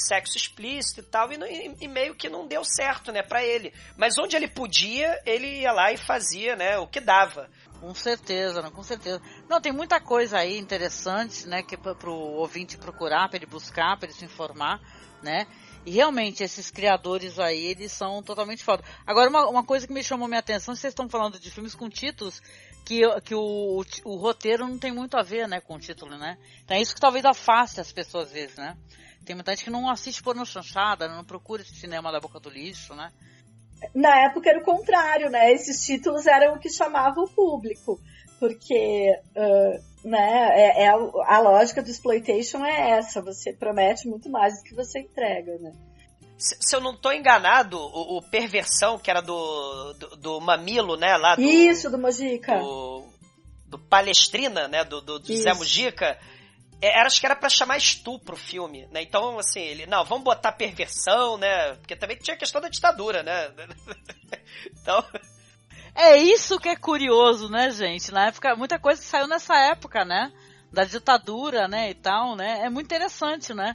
sexo explícito e tal, e meio que não deu certo, né, pra ele. Mas onde ele podia, ele ia lá e fazia, né, o que dava.
Com certeza, com certeza. Não, tem muita coisa aí interessante, né, que pro ouvinte procurar, pra ele buscar, pra ele se informar, né, e realmente esses criadores aí, eles são totalmente foda. Agora, uma coisa que me chamou minha atenção, vocês estão falando de filmes com títulos que o roteiro não tem muito a ver, né, com o título, né, então é isso que talvez afaste as pessoas às vezes, né. Tem muita gente que não assiste pornô chanchada, não procura esse cinema da boca do lixo, né?
Na época era o contrário, né? Esses títulos eram o que chamava o público. Porque né, a lógica do exploitation é essa. Você promete muito mais do que você entrega, né?
Se eu não tô enganado, o Perversão, que era do Mamilo, né? Lá do,
isso, do Mojica.
Palestrina, né, do Zé Mujica, acho que era pra chamar estupro o filme, né? Então, assim, vamos botar perversão, né? Porque também tinha a questão da ditadura, né? Então...
É isso que é curioso, né, gente? Na época, muita coisa saiu nessa época, né? Da ditadura, né, e tal, né? É muito interessante, né?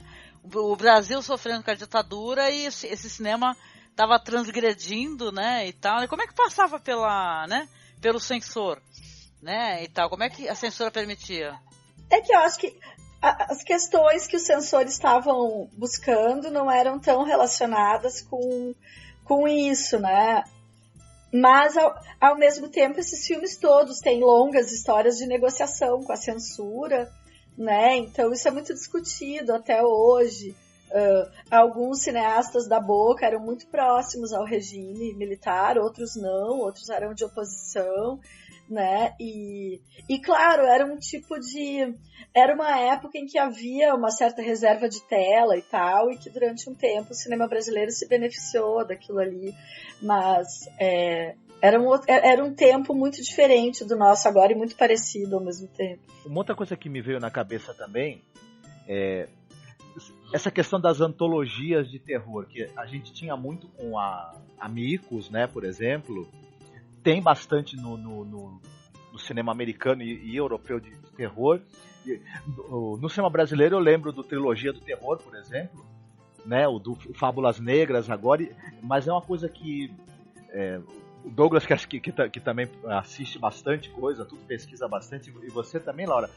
O Brasil sofrendo com a ditadura e esse cinema tava transgredindo, né, e tal. E como é que passava pelo censor, né, e tal? Como é que a censura permitia?
É que eu acho que as questões que os censores estavam buscando não eram tão relacionadas com isso, né? Mas, ao mesmo tempo, esses filmes todos têm longas histórias de negociação com a censura, né? Então, isso é muito discutido até hoje. Alguns cineastas da Boca eram muito próximos ao regime militar, outros não, outros eram de oposição, né? E claro, era um tipo de... Era uma época em que havia uma certa reserva de tela e tal, e que durante um tempo o cinema brasileiro se beneficiou daquilo ali, mas era um tempo muito diferente do nosso agora e muito parecido ao mesmo tempo.
Uma outra coisa que me veio na cabeça também é essa questão das antologias de terror, que a gente tinha muito com a Amicus, né, por exemplo, tem bastante no cinema americano e europeu de terror. No cinema brasileiro eu lembro do Trilogia do Terror, por exemplo, né, o do Fábulas Negras agora, mas é uma coisa que o Douglas, que também assiste bastante coisa, tudo pesquisa bastante, e você também, Laura,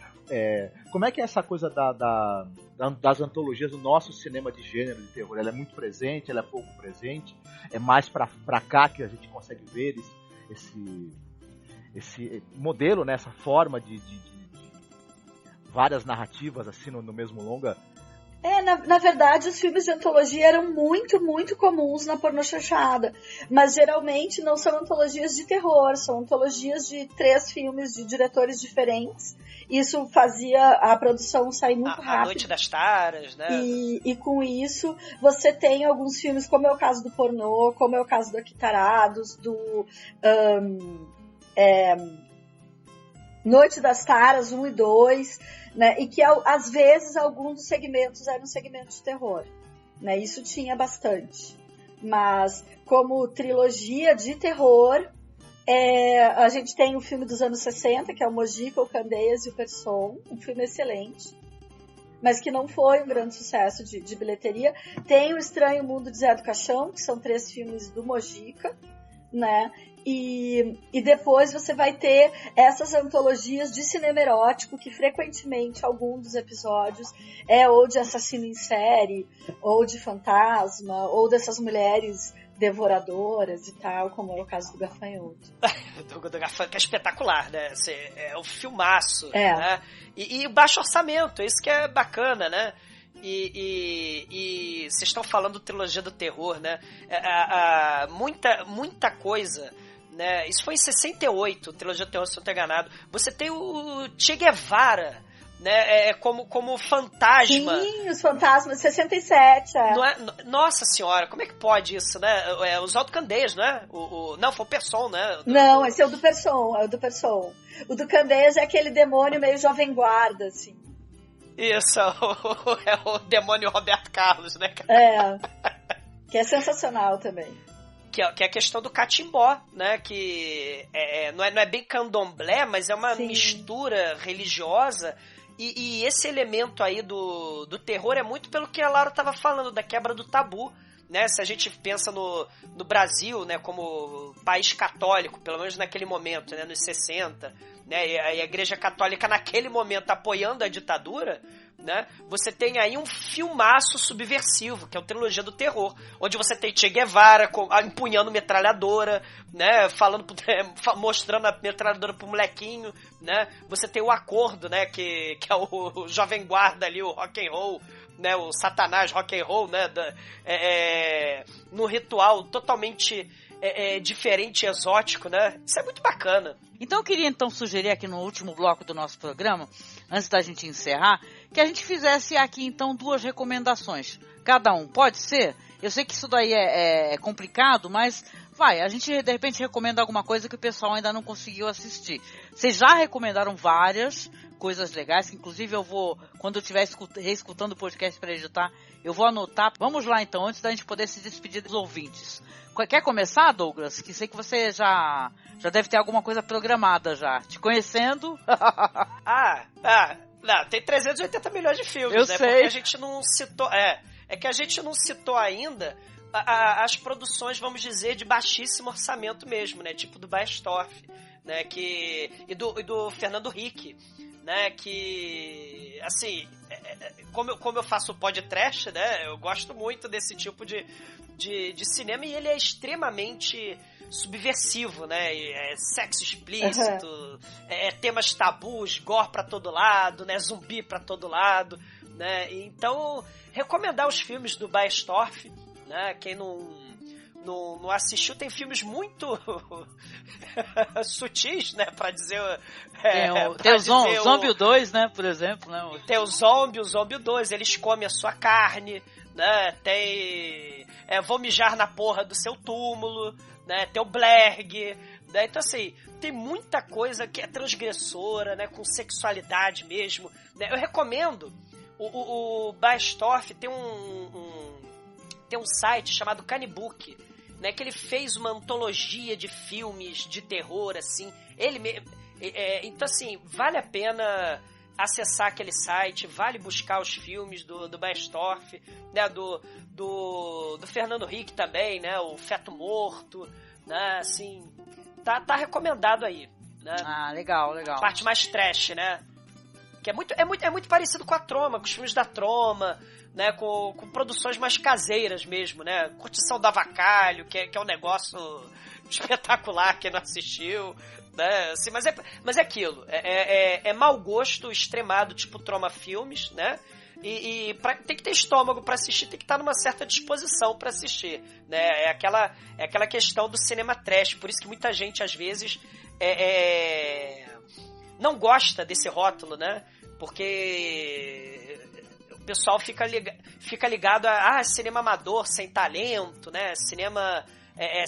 como é que é essa coisa das antologias do nosso cinema de gênero de terror? Ela é muito presente, ela é pouco presente, é mais pra cá que a gente consegue ver esse modelo, né, essa forma de várias narrativas assim no mesmo longa?
Na verdade, os filmes de antologia eram muito, muito comuns na pornochanchada, mas geralmente não são antologias de terror, são antologias de 3 filmes de diretores diferentes. Isso fazia a produção sair muito rápido.
A Noite das Taras, né?
E com isso, você tem alguns filmes, como é o caso do pornô, como é o caso do Aquitarados, do Noite das Taras 1 e 2, né? E que às vezes alguns dos segmentos eram segmentos de terror, né? Isso tinha bastante. Mas como trilogia de terror, a gente tem o filme dos anos 60, que é o Mojica, o Candeias e o Persson, um filme excelente, mas que não foi um grande sucesso de bilheteria. Tem o Estranho Mundo de Zé do Caixão, que são 3 filmes do Mojica, né? E depois você vai ter essas antologias de cinema erótico, que frequentemente algum dos episódios é ou de assassino em série, ou de fantasma, ou dessas mulheres devoradoras e tal, como é o caso do Gafanhoto.
do Gafanhoto, que é espetacular, né? É um filmaço, né? E baixo orçamento, isso que é bacana, né? E vocês estão falando trilogia do terror, né? Muita coisa, né? Isso foi em 68, trilogia do terror, se eu não estou enganado. Você tem o Che Guevara, né? Como fantasma.
Sim, os fantasmas, 67.
Não é, nossa senhora, como é que pode isso, né? Oswaldo Candeias, não é? Não, foi o Persson, né?
Não, esse é o do Persson, O do Candeias é aquele demônio meio jovem guarda, assim.
Isso, é o demônio Roberto Carlos, né?
Que é sensacional também.
Que é a questão do catimbó, né? Que não é bem candomblé, mas é uma mistura religiosa. E esse elemento aí do terror é muito pelo que a Laura estava falando, da quebra do tabu, né? Se a gente pensa no Brasil, né, como país católico, pelo menos naquele momento, né, nos 60, né, e a Igreja Católica naquele momento apoiando a ditadura, né, você tem aí um filmaço subversivo, que é a trilogia do terror, onde você tem Che Guevara empunhando metralhadora, né, mostrando a metralhadora pro molequinho, né, você tem o Acordo, né, que é o jovem guarda ali, o rock and roll, né, o Satanás rock and roll, né, num ritual totalmente diferente e exótico, né? Isso é muito bacana.
Então eu queria sugerir aqui no último bloco do nosso programa, antes da gente encerrar, que a gente fizesse aqui então 2 recomendações. Cada um, pode ser? Eu sei que isso daí é complicado, mas A gente de repente recomenda alguma coisa que o pessoal ainda não conseguiu assistir. Vocês já recomendaram várias coisas legais, que inclusive eu vou, quando eu estiver reescutando o podcast para editar, eu vou anotar. Vamos lá então, antes da gente poder se despedir dos ouvintes. Quer começar, Douglas? Que sei que você já deve ter alguma coisa programada já. Te conhecendo.
Não, tem 380 milhões de filmes,
eu
né?
sei.
Porque a gente não citou. É que a gente não citou ainda as produções, vamos dizer, de baixíssimo orçamento mesmo, né? Tipo do Baestorff, né? E do Fernando Henrique, né? Que, assim, como eu faço podcast, né? Eu gosto muito desse tipo de cinema, e ele é extremamente subversivo, né? É sexo explícito, temas tabus, gore pra todo lado, né? Zumbi pra todo lado, né? Então, recomendar os filmes do Baestorff, né? Quem não assistiu, tem filmes muito sutis, né? Pra dizer...
tem o Zombie 2, né? Por exemplo, né?
Tem o Zombie 2, eles comem a sua carne, né? Tem... vou mijar na porra do seu túmulo, né? Tem o Blerg, né? Então, assim, tem muita coisa que é transgressora, né? Com sexualidade mesmo, né? Eu recomendo. O Baestorff tem um site chamado Canibook, né? Que ele fez uma antologia de filmes de terror, assim. Então, assim, vale a pena acessar aquele site, vale buscar os filmes do Baestorff, né? Do Fernando Henrique também, né? O Feto Morto, né? Assim, tá recomendado aí, né?
Legal.
Parte mais trash, né? Que é muito parecido com a Troma, com os filmes da Troma, né? Com produções mais caseiras mesmo, né? Curtição do Avacalho, que é um negócio espetacular, quem não assistiu, né? Assim, mas é aquilo, é mau gosto extremado, tipo Troma Filmes, né? E tem que ter estômago pra assistir, tem que estar numa certa disposição pra assistir, né? É aquela questão do cinema trash, por isso que muita gente às vezes não gosta desse rótulo, né? Porque o pessoal fica ligado a cinema amador, sem talento, né? Cinema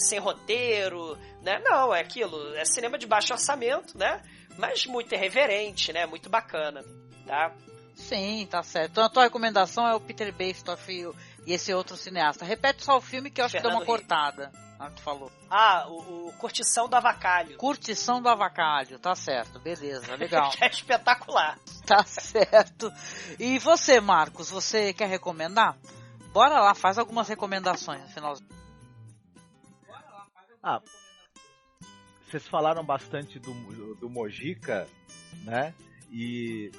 sem roteiro, né? Não, é aquilo, é cinema de baixo orçamento, né? Mas muito irreverente, né? Muito bacana, tá?
Sim, tá certo. Então a tua recomendação é o Peter Baestorff e esse outro cineasta. Repete só o filme que eu acho que deu uma cortada. Tu falou.
O Curtição do Avacalho.
Curtição do Avacalho, tá certo, beleza, legal.
É espetacular.
Tá certo. E você, Marcos, você quer recomendar? Bora lá, faz algumas recomendações no finalzinho.
Vocês falaram bastante do Mojica, né? E...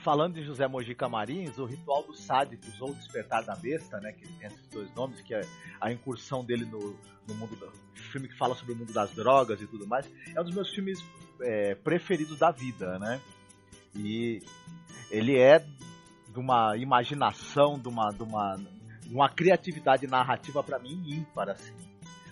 falando de José Mojica Marins, o Ritual dos Sádicos ou Despertar da Besta, né, que ele tem esses dois nomes, que é a incursão dele no mundo filme que fala sobre o mundo das drogas e tudo mais, é um dos meus filmes preferidos da vida, né? E ele é de uma imaginação, de uma criatividade narrativa para mim ímpar, assim.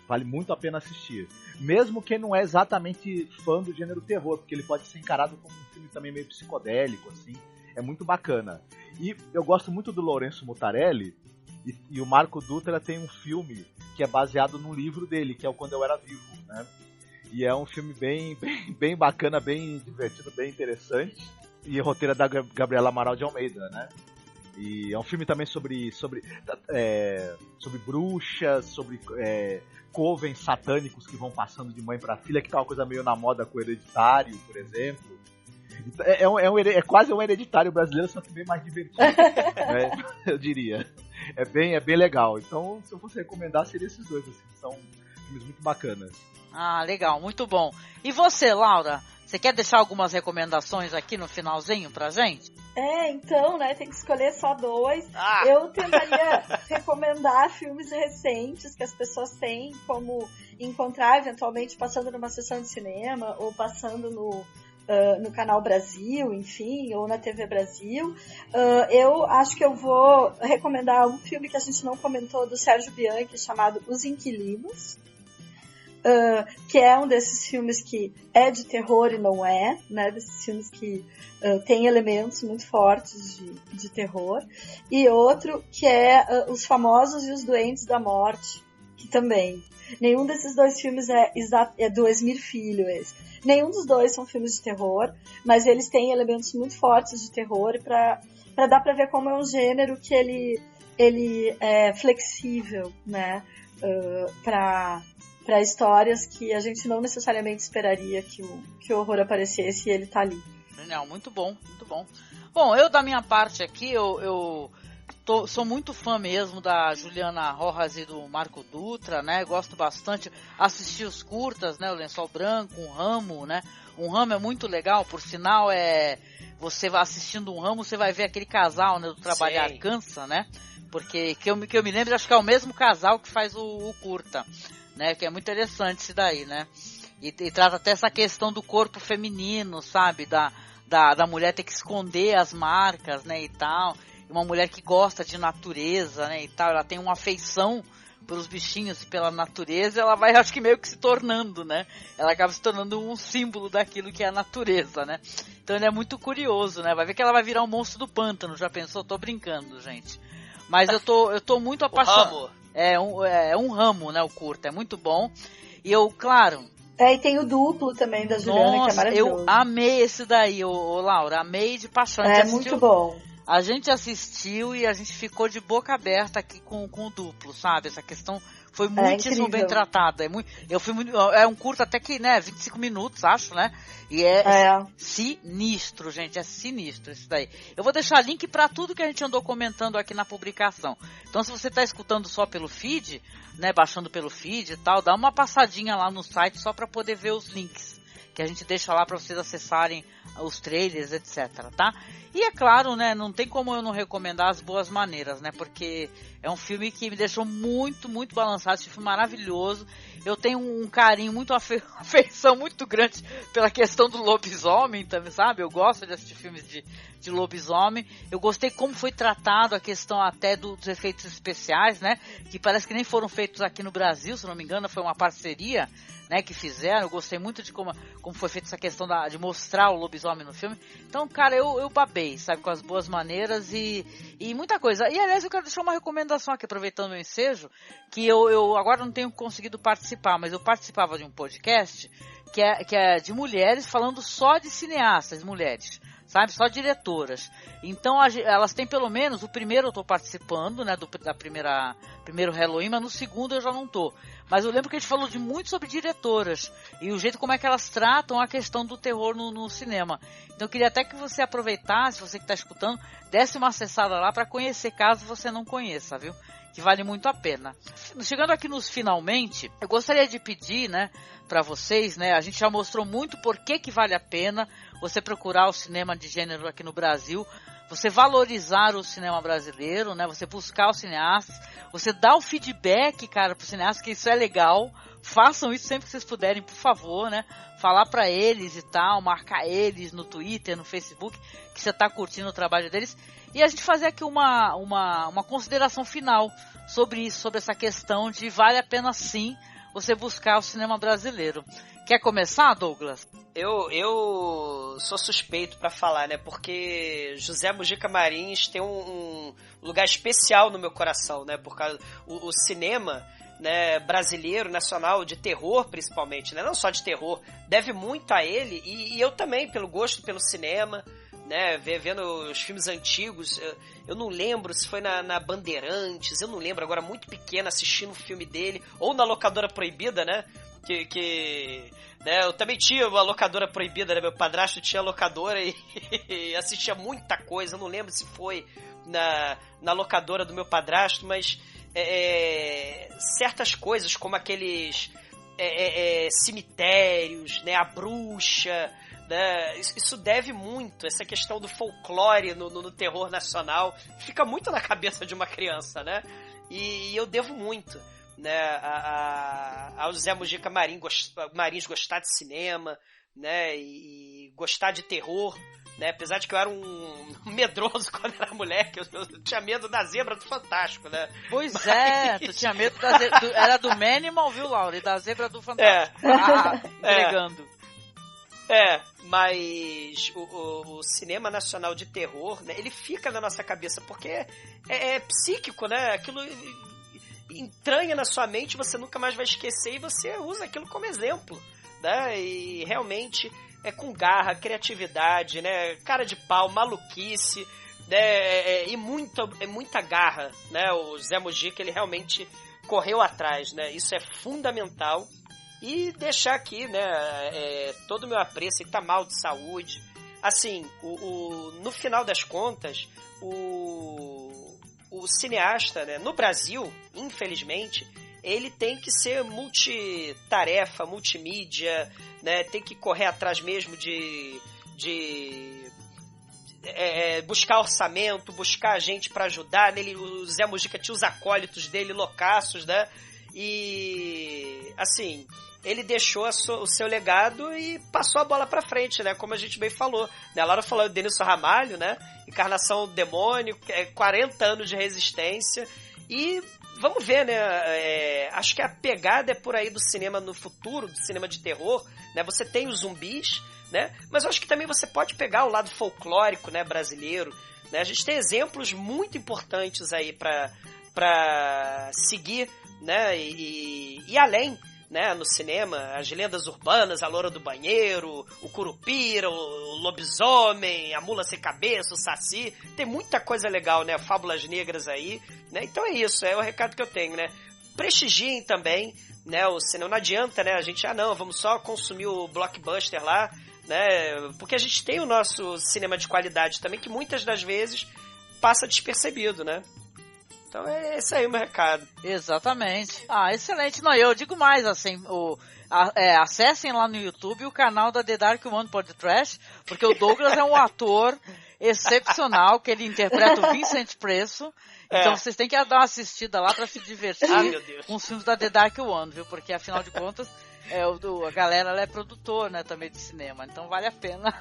Vale muito a pena assistir. Mesmo quem não é exatamente fã do gênero terror, porque ele pode ser encarado como um filme também meio psicodélico, assim. É muito bacana. E eu gosto muito do Lourenço Mutarelli, e o Marco Dutra tem um filme que é baseado num livro dele, que é o Quando Eu Era Vivo, né? E é um filme bem bacana, bem divertido, bem interessante. E a roteira da Gabriela Amaral de Almeida, né? E é um filme também sobre bruxas, sobre covens satânicos que vão passando de mãe para filha, que tá uma coisa meio na moda com o Hereditário, por exemplo. É quase um Hereditário brasileiro, só que bem mais divertido, né? Eu diria. É bem legal. Então, se eu fosse recomendar, seria esses dois, assim, são filmes muito bacanas.
Legal, muito bom. E você, Laura? Você quer deixar algumas recomendações aqui no finalzinho pra gente?
Então, né, tem que escolher só dois. Eu tentaria recomendar filmes recentes que as pessoas têm como encontrar, eventualmente, passando numa sessão de cinema ou passando no Canal Brasil, enfim, ou na TV Brasil. Eu acho que eu vou recomendar um filme que a gente não comentou, do Sérgio Bianchi, chamado Os Inquilinos. que é um desses filmes que é de terror e não é, né? Desses filmes que tem elementos muito fortes de terror. E outro que é Os Famosos e os Doentes da Morte, que também. Nenhum desses dois filmes é do Esmir Filho, esse. Nenhum dos dois são filmes de terror, mas eles têm elementos muito fortes de terror, e pra dar pra ver como é um gênero que ele é flexível, né? Pra histórias que a gente não necessariamente esperaria que o horror aparecesse, e ele tá ali.
Não, muito bom, muito bom. Bom, eu da minha parte aqui, sou muito fã mesmo da Juliana Rojas e do Marco Dutra, né? Gosto bastante, assisti os curtas, né? O Lençol Branco, Um Ramo, né? Um Ramo é muito legal, por sinal, você vai assistindo Um Ramo, você vai ver aquele casal, né? Do Trabalhar
Sim.
Cansa, né? Porque que eu me lembro, acho que é o mesmo casal que faz o curta, né? Que é muito interessante isso daí, né? E trata até essa questão do corpo feminino, sabe? Da mulher ter que esconder as marcas, né? E tal. Uma mulher que gosta de natureza, né? E tal. Ela tem uma afeição pelos bichinhos e pela natureza. Ela vai, acho que meio que se tornando, né? Ela acaba se tornando um símbolo daquilo que é a natureza, né? Então ele é muito curioso, né? Vai ver que ela vai virar um monstro do pântano. Já pensou? Tô brincando, gente. Mas eu tô muito apaixonado. É um ramo, né? O curto. É muito bom. E eu, claro...
E tem o Duplo também da Juliana,
Nossa,
que é maravilhoso.
Eu amei esse daí, Laura. Amei de paixão.
Muito bom.
A gente assistiu e a gente ficou de boca aberta aqui com o Duplo, sabe? Essa questão foi muitíssimo bem tratada. É um curto até que, né, 25 minutos, acho, né? E é sinistro, gente. É sinistro isso daí. Eu vou deixar link pra tudo que a gente andou comentando aqui na publicação. Então, se você tá escutando só pelo feed, né, baixando pelo feed e tal, dá uma passadinha lá no site só pra poder ver os links que a gente deixa lá pra vocês acessarem os trailers, etc, tá? E é claro, né, não tem como eu não recomendar As Boas Maneiras, né, porque é um filme que me deixou muito, muito balançado, esse filme maravilhoso. Eu tenho um carinho, muito afeição muito grande pela questão do lobisomem também, sabe? Eu gosto de assistir filmes de lobisomem. Eu gostei como foi tratado a questão até dos efeitos especiais, né, que parece que nem foram feitos aqui no Brasil, se não me engano, foi uma parceria, né, que fizeram. Eu gostei muito de como foi feita essa questão de mostrar o lobisomem no filme. Então, cara, eu babei, sabe, com As Boas Maneiras e muita coisa. E, aliás, eu quero deixar uma recomendação aqui, aproveitando o meu ensejo, que eu agora não tenho conseguido participar, mas eu participava de um podcast que é de mulheres, falando só de cineastas, mulheres, sabe, só diretoras. Então elas têm pelo menos, o primeiro eu tô participando, né, primeiro Halloween, mas no segundo eu já não tô. Mas eu lembro que a gente falou muito sobre diretoras e o jeito como é que elas tratam a questão do terror no cinema. Então eu queria até que você aproveitasse, você que está escutando, desse uma acessada lá para conhecer, caso você não conheça, viu? Que vale muito a pena. Chegando aqui nos finalmente, eu gostaria de pedir, né, para vocês, né, a gente já mostrou muito por que vale a pena você procurar o cinema de gênero aqui no Brasil, você valorizar o cinema brasileiro, né, você buscar os cineastas, você dar o feedback, cara, pro cineasta, que isso é legal. Façam isso sempre que vocês puderem, por favor, né? Falar pra eles e tal, marcar eles no Twitter, no Facebook, que você tá curtindo o trabalho deles. E a gente fazer aqui uma consideração final sobre isso, sobre essa questão de vale a pena sim você buscar o cinema brasileiro. Quer começar, Douglas?
Eu sou suspeito pra falar, né? Porque José Mujica Marins tem um lugar especial no meu coração, né? Por causa o cinema, né, brasileiro, nacional, de terror principalmente, né? Não só de terror, deve muito a ele, e eu também, pelo gosto pelo cinema, né, vendo os filmes antigos. Eu não lembro se foi na Bandeirantes, eu não lembro, agora muito pequeno, assistindo o filme dele, ou na Locadora Proibida, né, né, eu também tinha uma locadora proibida, né, meu padrasto tinha locadora e assistia muita coisa. Eu não lembro se foi na locadora do meu padrasto, mas certas coisas como aqueles cemitérios, né, a bruxa, né, isso deve muito, essa questão do folclore no terror nacional fica muito na cabeça de uma criança, né, e eu devo muito, né, ao José Mujica Marins gostar de cinema, né, e gostar de terror, né? Apesar de que eu era um medroso quando era moleque, eu tinha medo da zebra do Fantástico, né?
Pois tu tinha medo da zebra. Era do Manimal, viu, Laura? E da zebra do Fantástico. Entregando.
Mas o cinema nacional de terror, né, ele fica na nossa cabeça, porque é psíquico, né? Aquilo entranha na sua mente, você nunca mais vai esquecer e você usa aquilo como exemplo, né? E realmente é com garra, criatividade, né? Cara de pau, maluquice, né? E muita garra, né? O Zé Mujica, ele realmente correu atrás, né? Isso é fundamental. E deixar aqui, né, todo o meu apreço, ele tá mal de saúde. Assim, no final das contas, o cineasta, né, no Brasil, infelizmente, ele tem que ser multitarefa, multimídia, né, tem que correr atrás mesmo de buscar orçamento, buscar gente para ajudar. O Zé Mujica tinha os acólitos dele loucaços, né? E, assim, ele deixou o seu legado e passou a bola pra frente, né? Como a gente bem falou, né? A Laura falou do Denilson Ramalho, né? Encarnação do Demônio, 40 anos de resistência. E vamos ver, né? Acho que a pegada é por aí do cinema no futuro, do cinema de terror, né? Você tem os zumbis, né? Mas eu acho que também você pode pegar o lado folclórico, né, brasileiro, né? A gente tem exemplos muito importantes aí pra seguir, né? E além, né, no cinema, as lendas urbanas, a Loura do Banheiro, o Curupira, o Lobisomem, a Mula Sem Cabeça, o Saci, tem muita coisa legal, né, Fábulas Negras aí, né, então é isso, é o recado que eu tenho, né, prestigiem também, né, o cinema, não adianta, né, a gente, vamos só consumir o blockbuster lá, né, porque a gente tem o nosso cinema de qualidade também, que muitas das vezes passa despercebido, né. Então é esse aí o meu recado.
Exatamente. Excelente. Não, eu digo mais, assim, acessem lá no YouTube o canal da The Dark One Podcast, porque o Douglas é um ator excepcional, que ele interpreta o Vincent Preço. Então vocês têm que dar uma assistida lá pra se divertir com os filmes da The Dark One, viu? Porque afinal de contas, a galera ela é produtor, né, também de cinema, então vale a pena.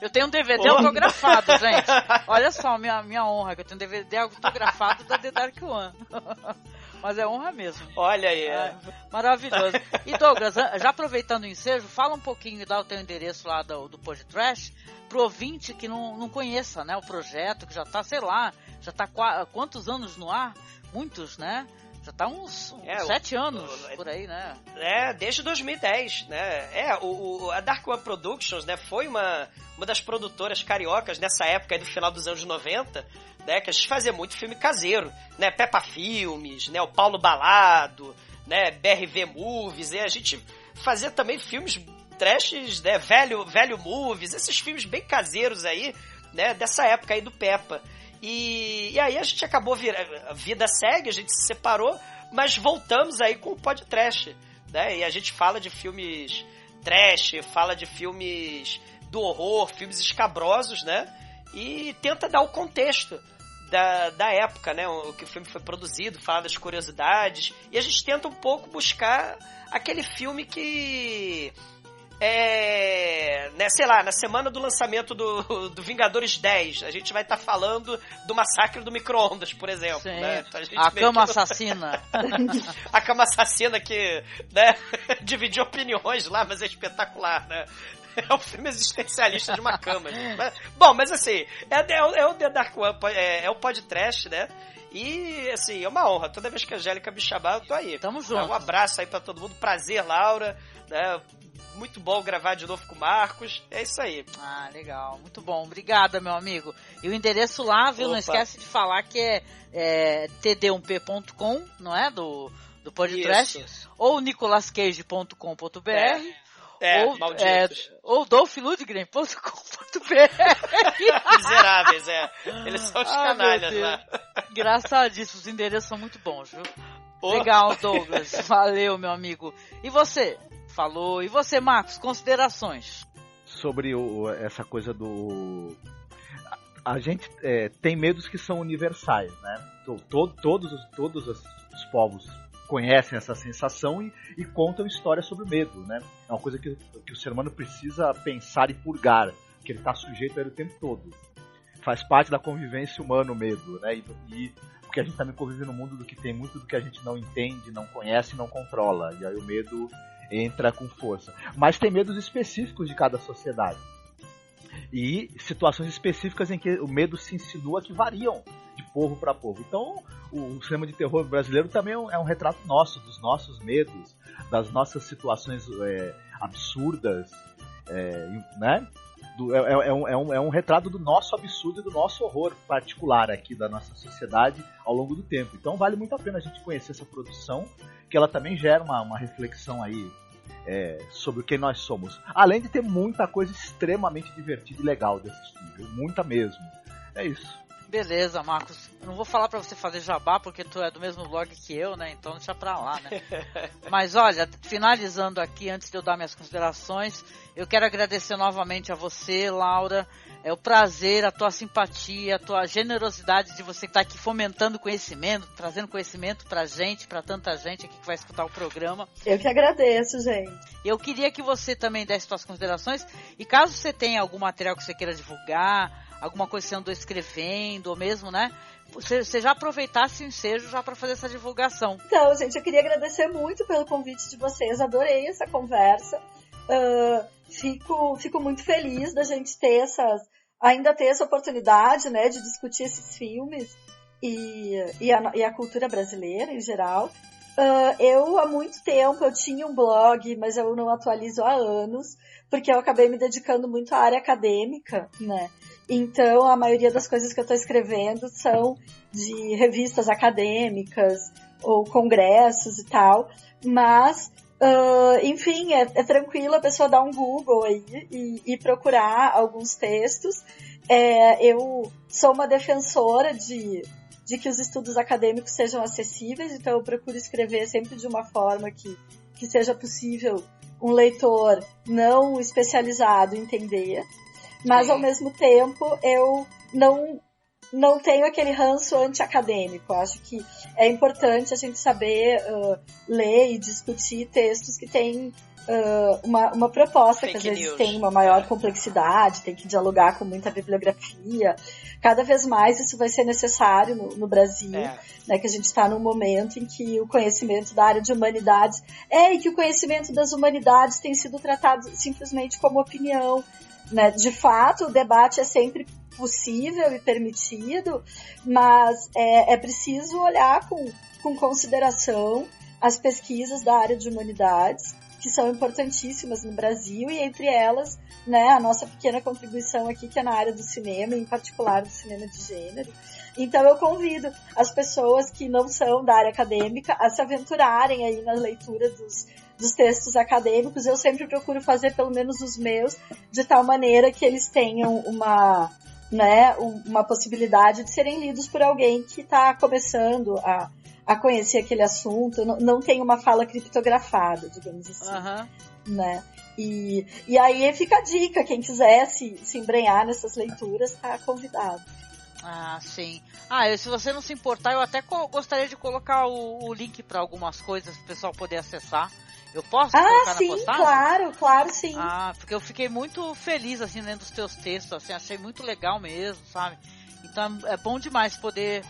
Eu tenho um DVD autografado, gente. Olha só, minha honra, que eu tenho um DVD autografado da The Dark One. Mas é honra mesmo.
Olha aí.
Maravilhoso. E Douglas, já aproveitando o ensejo, fala um pouquinho e dá o teu endereço lá do Podtrash pro ouvinte que não conheça, né, o projeto, que já tá, sei lá, já tá quantos anos no ar? Muitos, né? Já tá uns 7 anos por aí, né?
Desde 2010, né? A Dark One Productions, né, foi uma das produtoras cariocas nessa época aí do final dos anos 90, né, que a gente fazia muito filme caseiro, né? Peppa Filmes, né, o Paulo Balado, né, BRV Movies, e a gente fazia também filmes trashes, né, velho movies, esses filmes bem caseiros aí, né, dessa época aí do Peppa. E aí a gente acabou a vida segue, a gente se separou, mas voltamos aí com o Podtrash, né? E a gente fala de filmes trash, fala de filmes do horror, filmes escabrosos, né? E tenta dar o contexto da época, né? O que o filme foi produzido, fala das curiosidades. E a gente tenta um pouco buscar aquele filme que... né, sei lá, na semana do lançamento do Vingadores 10, a gente vai estar falando do massacre do micro-ondas, por exemplo. Né? Então
a cama assassina.
A cama assassina que, né, dividiu opiniões lá, mas é espetacular, né? É um filme existencialista de uma cama. Bom, mas assim, é o The Dark One, é o Podtrash, né? E, assim, é uma honra. Toda vez que a Angélica me chamar, eu tô aí.
Tamo junto.
Um abraço aí pra todo mundo. Prazer, Laura, né? Muito bom gravar de novo com o Marcos. É isso aí.
Legal. Muito bom. Obrigada, meu amigo. E o endereço lá, viu? Opa. Não esquece de falar que é td1p.com, não é? Do Podtrash. Ou nicolascage.com.br. Ou dolphludgren.com.br.
Miseráveis, Eles são os canalhas lá.
Engraçadíssimo. Os endereços são muito bons, viu? Legal, Douglas. Valeu, meu amigo. E você? Falou. E você, Marcos, considerações?
Sobre essa coisa do... A gente tem medos que são universais, né? Todos os povos conhecem essa sensação e contam histórias sobre o medo, né? É uma coisa que o ser humano precisa pensar e purgar que ele está sujeito a ele o tempo todo. Faz parte da convivência humana o medo, né? E porque a gente também convive num mundo do que tem muito do que a gente não entende, não conhece, não controla. E aí o medo entra com força. Mas tem medos específicos de cada sociedade. E situações específicas em que o medo se insinua que variam de povo para povo. Então, o cinema de terror brasileiro também é um retrato nosso, dos nossos medos, das nossas situações absurdas, né? É um retrato do nosso absurdo e do nosso horror particular aqui da nossa sociedade ao longo do tempo. Então vale muito a pena a gente conhecer essa produção, que ela também gera uma reflexão aí sobre quem nós somos. Além de ter muita coisa extremamente divertida e legal de assistir, viu? Muita mesmo. É isso.
Beleza, Marcos. Eu não vou falar pra você fazer jabá, porque tu é do mesmo blog que eu, né? Então deixa pra lá, né? Mas olha, finalizando aqui, antes de eu dar minhas considerações, eu quero agradecer novamente a você, Laura. É o prazer, a tua simpatia, a tua generosidade de você estar aqui fomentando conhecimento, trazendo conhecimento pra gente, pra tanta gente aqui que vai escutar o programa.
Eu que agradeço, gente.
Eu queria que você também desse suas considerações, e caso você tenha algum material que você queira divulgar, alguma coisa que você andou escrevendo, ou mesmo, né? Você já aproveitasse o ensejo já para fazer essa divulgação.
Então, gente, eu queria agradecer muito pelo convite de vocês. Adorei essa conversa. Fico muito feliz da gente ainda ter essa oportunidade, né, de discutir esses filmes e a cultura brasileira em geral. Eu, há muito tempo, eu tinha um blog, mas eu não atualizo há anos, porque eu acabei me dedicando muito à área acadêmica, né? Então, a maioria das coisas que eu estou escrevendo são de revistas acadêmicas ou congressos e tal, mas, enfim, é tranquilo a pessoa dar um Google aí e procurar alguns textos. Eu sou uma defensora de que os estudos acadêmicos sejam acessíveis, então eu procuro escrever sempre de uma forma que seja possível um leitor não especializado entender. Mas, ao mesmo tempo, eu não tenho aquele ranço anti-acadêmico. Acho que é importante a gente saber ler e discutir textos que têm uma proposta, que às vezes tem uma maior complexidade, tem que dialogar com muita bibliografia. Cada vez mais isso vai ser necessário no Brasil, né, que a gente está num momento em que o conhecimento da área de humanidades e que o conhecimento das humanidades tem sido tratado simplesmente como opinião. Né? De fato, o debate é sempre possível e permitido, mas é preciso olhar com consideração as pesquisas da área de humanidades, que são importantíssimas no Brasil, e entre elas, né, a nossa pequena contribuição aqui, que é na área do cinema, em particular do cinema de gênero. Então eu convido as pessoas que não são da área acadêmica a se aventurarem aí na leitura dos textos acadêmicos. Eu sempre procuro fazer pelo menos os meus, de tal maneira que eles tenham uma possibilidade de serem lidos por alguém que está começando a conhecer aquele assunto, não tem uma fala criptografada, digamos assim, né? E aí fica a dica, quem quiser se embrenhar nessas leituras está convidado.
Ah, sim. Se você não se importar, eu até gostaria de colocar o link para algumas coisas para o pessoal poder acessar. Eu posso colocar
sim,
na postagem?
Claro, sim.
Porque eu fiquei muito feliz, assim, lendo os teus textos, assim, achei muito legal mesmo, sabe? Então é bom demais poder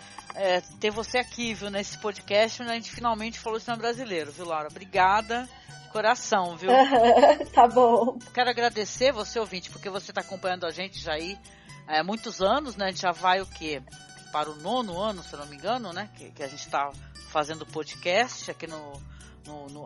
ter você aqui, viu, nesse podcast, onde a gente finalmente falou do cinema brasileiro, viu, Laura? Obrigada, coração, viu?
Tá bom.
Quero agradecer você, ouvinte, porque você está acompanhando a gente já aí há muitos anos, né? A gente já vai o quê? Para o 9º ano, se eu não me engano, né? Que a gente está fazendo podcast aqui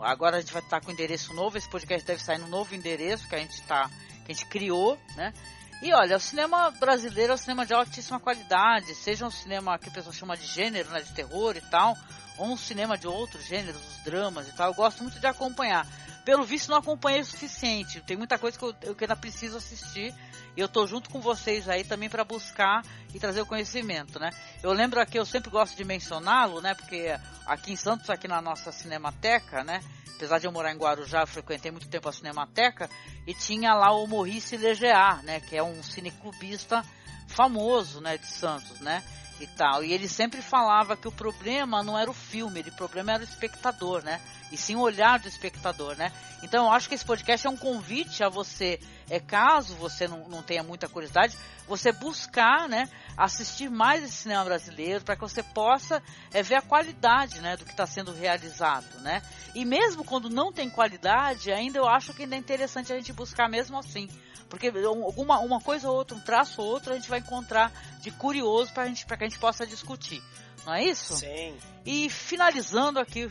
agora a gente vai estar com endereço novo. Esse podcast deve sair no novo endereço que a gente criou, né? E olha, o cinema brasileiro é um cinema de altíssima qualidade, seja um cinema que o pessoal chama de gênero, né, de terror e tal, ou um cinema de outros gêneros, os dramas e tal. Eu gosto muito de acompanhar. Pelo visto, não acompanhei o suficiente. Tem muita coisa que eu ainda preciso assistir. E eu tô junto com vocês aí também para buscar e trazer o conhecimento, né? Eu lembro aqui, eu sempre gosto de mencioná-lo, né? Porque aqui em Santos, aqui na nossa Cinemateca, né? Apesar de eu morar em Guarujá, eu frequentei muito tempo a Cinemateca. E tinha lá o Maurice Legear, né? Que é um cineclubista famoso, né? De Santos, né? E tal. E ele sempre falava que o problema não era o filme, o problema era o espectador, né? e sim o olhar do espectador, né? Então eu acho que esse podcast é um convite a você, caso você não tenha muita curiosidade, você buscar, né, assistir mais esse cinema brasileiro, para que você possa ver a qualidade, né, do que está sendo realizado, né? E mesmo quando não tem qualidade, ainda eu acho que ainda é interessante a gente buscar mesmo assim, porque uma coisa ou outra, um traço ou outro, a gente vai encontrar de curioso para que a gente possa discutir. Não é isso?
Sim.
E finalizando aqui o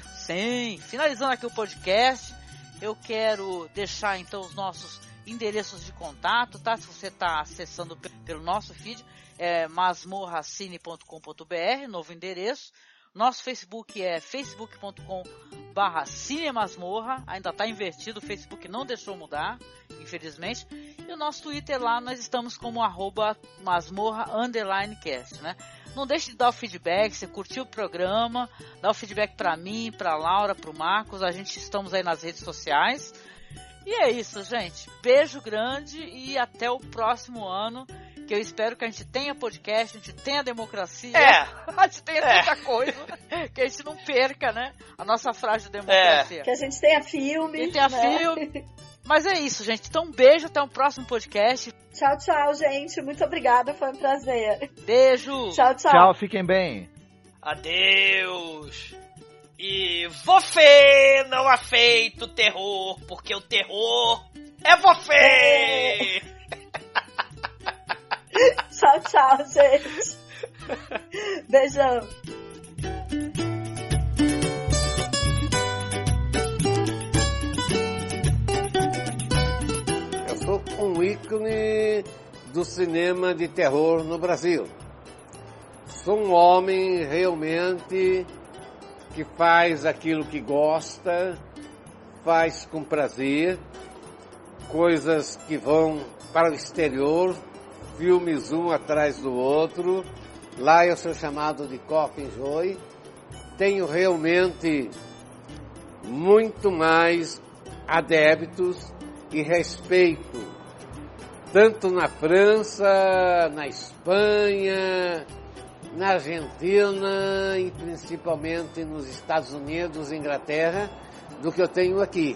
podcast, eu quero deixar então os nossos endereços de contato, tá? Se você está acessando pelo nosso feed, é masmorracine.com.br, novo endereço. Nosso Facebook é facebook.com/cinemasmorra, ainda está invertido, o Facebook não deixou mudar, infelizmente. E o nosso Twitter lá, nós estamos como @masmorra_cast, né? Não deixe de dar o feedback, você curtiu o programa, dá o feedback para mim, para Laura, para o Marcos, estamos aí nas redes sociais. E é isso, gente. Beijo grande e até o próximo ano, que eu espero que a gente tenha podcast, a gente tenha democracia, a gente tenha tanta coisa, que a gente não perca, né, a nossa frágil democracia.
Que a gente tenha filme.
Filme. Mas é isso, gente. Então, um beijo, até o próximo podcast.
Tchau, tchau, gente. Muito obrigada, foi um prazer.
Beijo.
Tchau, tchau.
Tchau, fiquem bem.
Adeus. E você não aceita o terror, porque o terror é você.
Tchau, tchau, gente. Beijão.
Eu sou um ícone do cinema de terror no Brasil. Sou um homem realmente que faz aquilo que gosta, faz com prazer, coisas que vão para o exterior, filmes um atrás do outro. Lá eu sou chamado de Coffin Joy. Tenho realmente muito mais adeptos e respeito, tanto na França, na Espanha, na Argentina e principalmente nos Estados Unidos e Inglaterra, do que eu tenho aqui.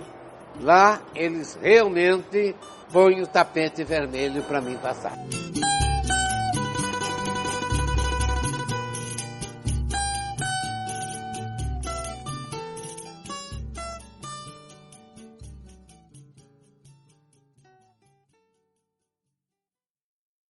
Lá eles realmente põem o tapete vermelho para mim passar.